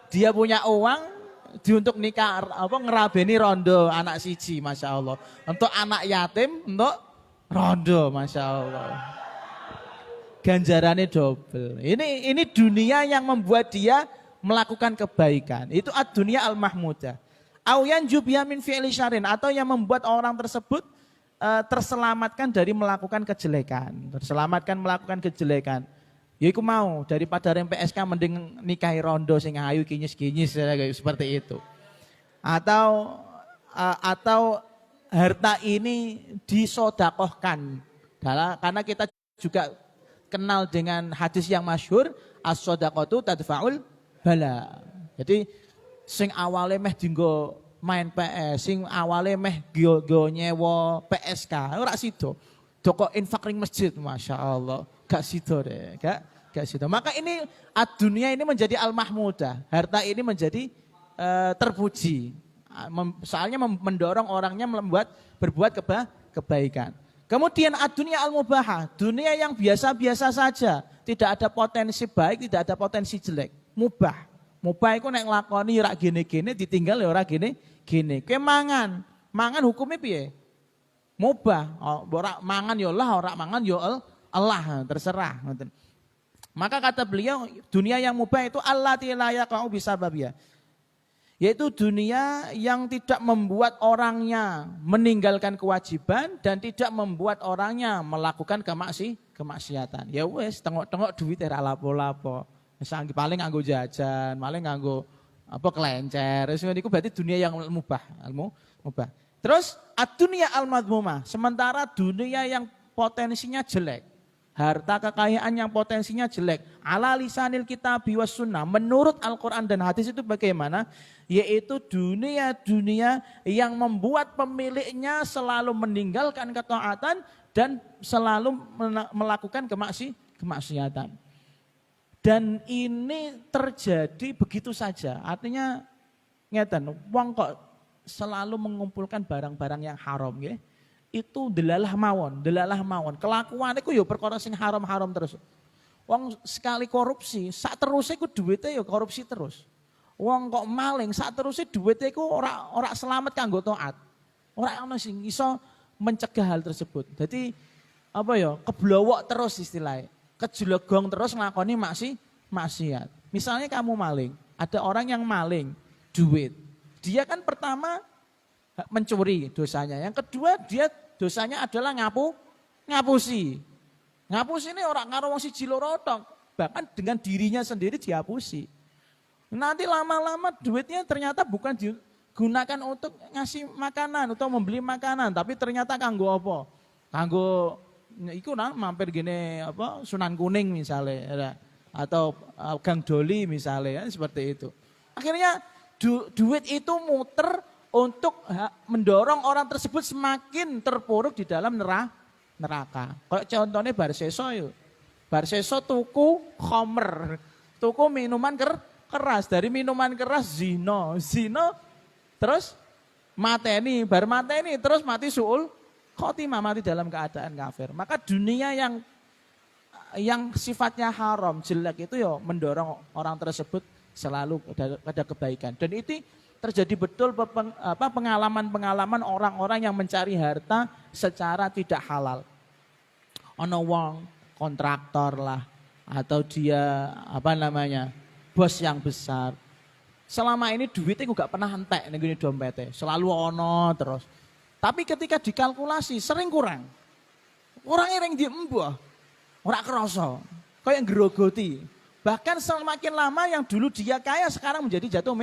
Dia punya uang untuk nikah ngerabeni rondo anak siji, Masya Allah. Untuk anak yatim untuk rondo, Masya Allah. Ganjarannya double. Ini dunia yang membuat dia melakukan kebaikan. Itu ad-dunya al-mahmudah. Au yanjubiya min fi'li syarrin, atau yang membuat orang tersebut terselamatkan dari melakukan kejelekan. Terselamatkan melakukan kejelekan. Ya iku mau daripada rem PSK mending nikahi rondo sing ayu kinyis-kinyis seperti itu. Atau harta ini disodakohkan. Karena kita juga kenal dengan hadis yang masyhur, as-sodaqatu tadfa'ul bala. Jadi sing awale meh dinggo main PS, sing awale meh go nyewa PSK, ora sida. Doko infak ring masjid, Masya Allah. Gak sido deh, gak sido. Maka ini dunia ini menjadi al-mahmudah. Harta ini menjadi terpuji. Soalnya mendorong orangnya berbuat kebaikan. Kemudian dunia al-mubahah, dunia yang biasa-biasa saja. Tidak ada potensi baik, tidak ada potensi jelek. Mubah. Mubah itu nek nglakoni ora gene-gene, ditinggal ya ora gene-gene. Kowe mangan hukumnya piye? Mubah. Ora mangan ya Allah, ora mangan ya Allah, terserah. Maka kata beliau, dunia yang mubah itu allati la yaqa'u bisababiyah. Yaitu dunia yang tidak membuat orangnya meninggalkan kewajiban dan tidak membuat orangnya melakukan kemaksiatan. Ya wes, tengok-tengok duit era lapo-lapo. Misalnya paling nganggo jajan, paling nganggo kelencer. Itu berarti dunia yang mubah. Terus ad-dunya al-madmumah, sementara dunia yang potensinya jelek. Harta kekayaan yang potensinya jelek. Ala lisanil kitab was sunnah. Menurut Al-Quran dan hadis itu bagaimana? Yaitu dunia-dunia yang membuat pemiliknya selalu meninggalkan ketaatan dan selalu melakukan kemaksiatan. Dan ini terjadi begitu saja. Artinya ngeten, wong kok selalu mengumpulkan barang-barang yang haram ya. Itu delalah mawon. Kelakuan itu ya perkara sing haram-haram terus. Wong sekali korupsi, sak terusé ku duwite ya korupsi terus. Wong kok maling, sak terusé duwite ku ora selamat kanggo taat. Ora ono sing iso mencegah hal tersebut. Jadi keblowok terus istilahnya. Kejelegong terus nglakoni maksiat. Misalnya kamu maling, ada orang yang maling duit. Dia kan pertama mencuri dosanya. Yang kedua dia dosanya adalah ngapusi. Ngapusi ini orang karo wong siji loro tok, bahkan dengan dirinya sendiri dihapusi. Nanti lama-lama duitnya ternyata bukan digunakan untuk ngasih makanan atau membeli makanan, tapi ternyata kanggo apa? Kanggo iku mampir gini Sunan Kuning misalnya. atau Gang Doli misalnya, seperti itu. Akhirnya duit itu muter untuk mendorong orang tersebut semakin terpuruk di dalam neraka. Kayak contohnya Barseso yuk. Barseso tuku khomer, tuku minuman keras. Dari minuman keras zino terus mateni, terus mati suul khotimah, mati dalam keadaan kafir. Maka dunia yang sifatnya haram, jelek itu ya mendorong orang tersebut selalu pada kebaikan. Dan itu terjadi betul pengalaman-pengalaman orang-orang yang mencari harta secara tidak halal. Ono wong kontraktor lah, atau dia bos yang besar. Selama ini duitnya gak pernah entek ning dompetnya, selalu ono terus. Tapi ketika dikalkulasi sering kurang. Orangnya ring diembuh, ora kerasa, kayak ngerogoti. Bahkan semakin lama yang dulu dia kaya sekarang menjadi jatuh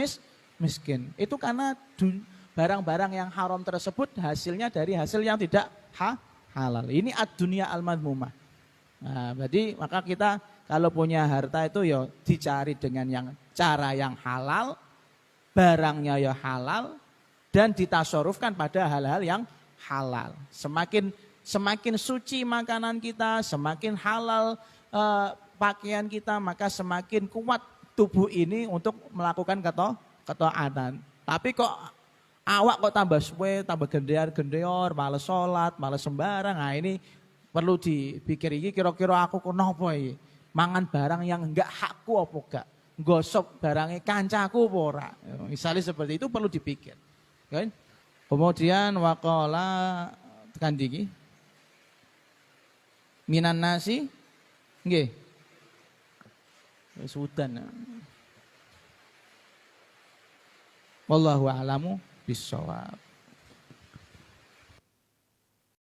miskin. Itu karena barang-barang yang haram tersebut hasilnya dari hasil yang tidak halal. Ini ad-dunya al-madmumah. Nah, berarti maka kita kalau punya harta itu ya dicari dengan cara yang halal, barangnya ya halal, dan ditasorufkan pada hal-hal yang halal. Semakin suci makanan kita, semakin halal pakaian kita, maka semakin kuat tubuh ini untuk melakukan ketaatan. Tapi kok awak kok tambah suwe, tambah gendeor, males sholat, males sembarang. Nah ini perlu dipikir, iki kira-kira aku kenapa iki? Mangan barang yang enggak hakku apa enggak? Gosok barangnya kancaku apa ora? Misalnya seperti itu perlu dipikir. Kan? Kemudian waqala tekan diki. Minan nasi nggih. Sudan. Wallahu a'lamu bissawab.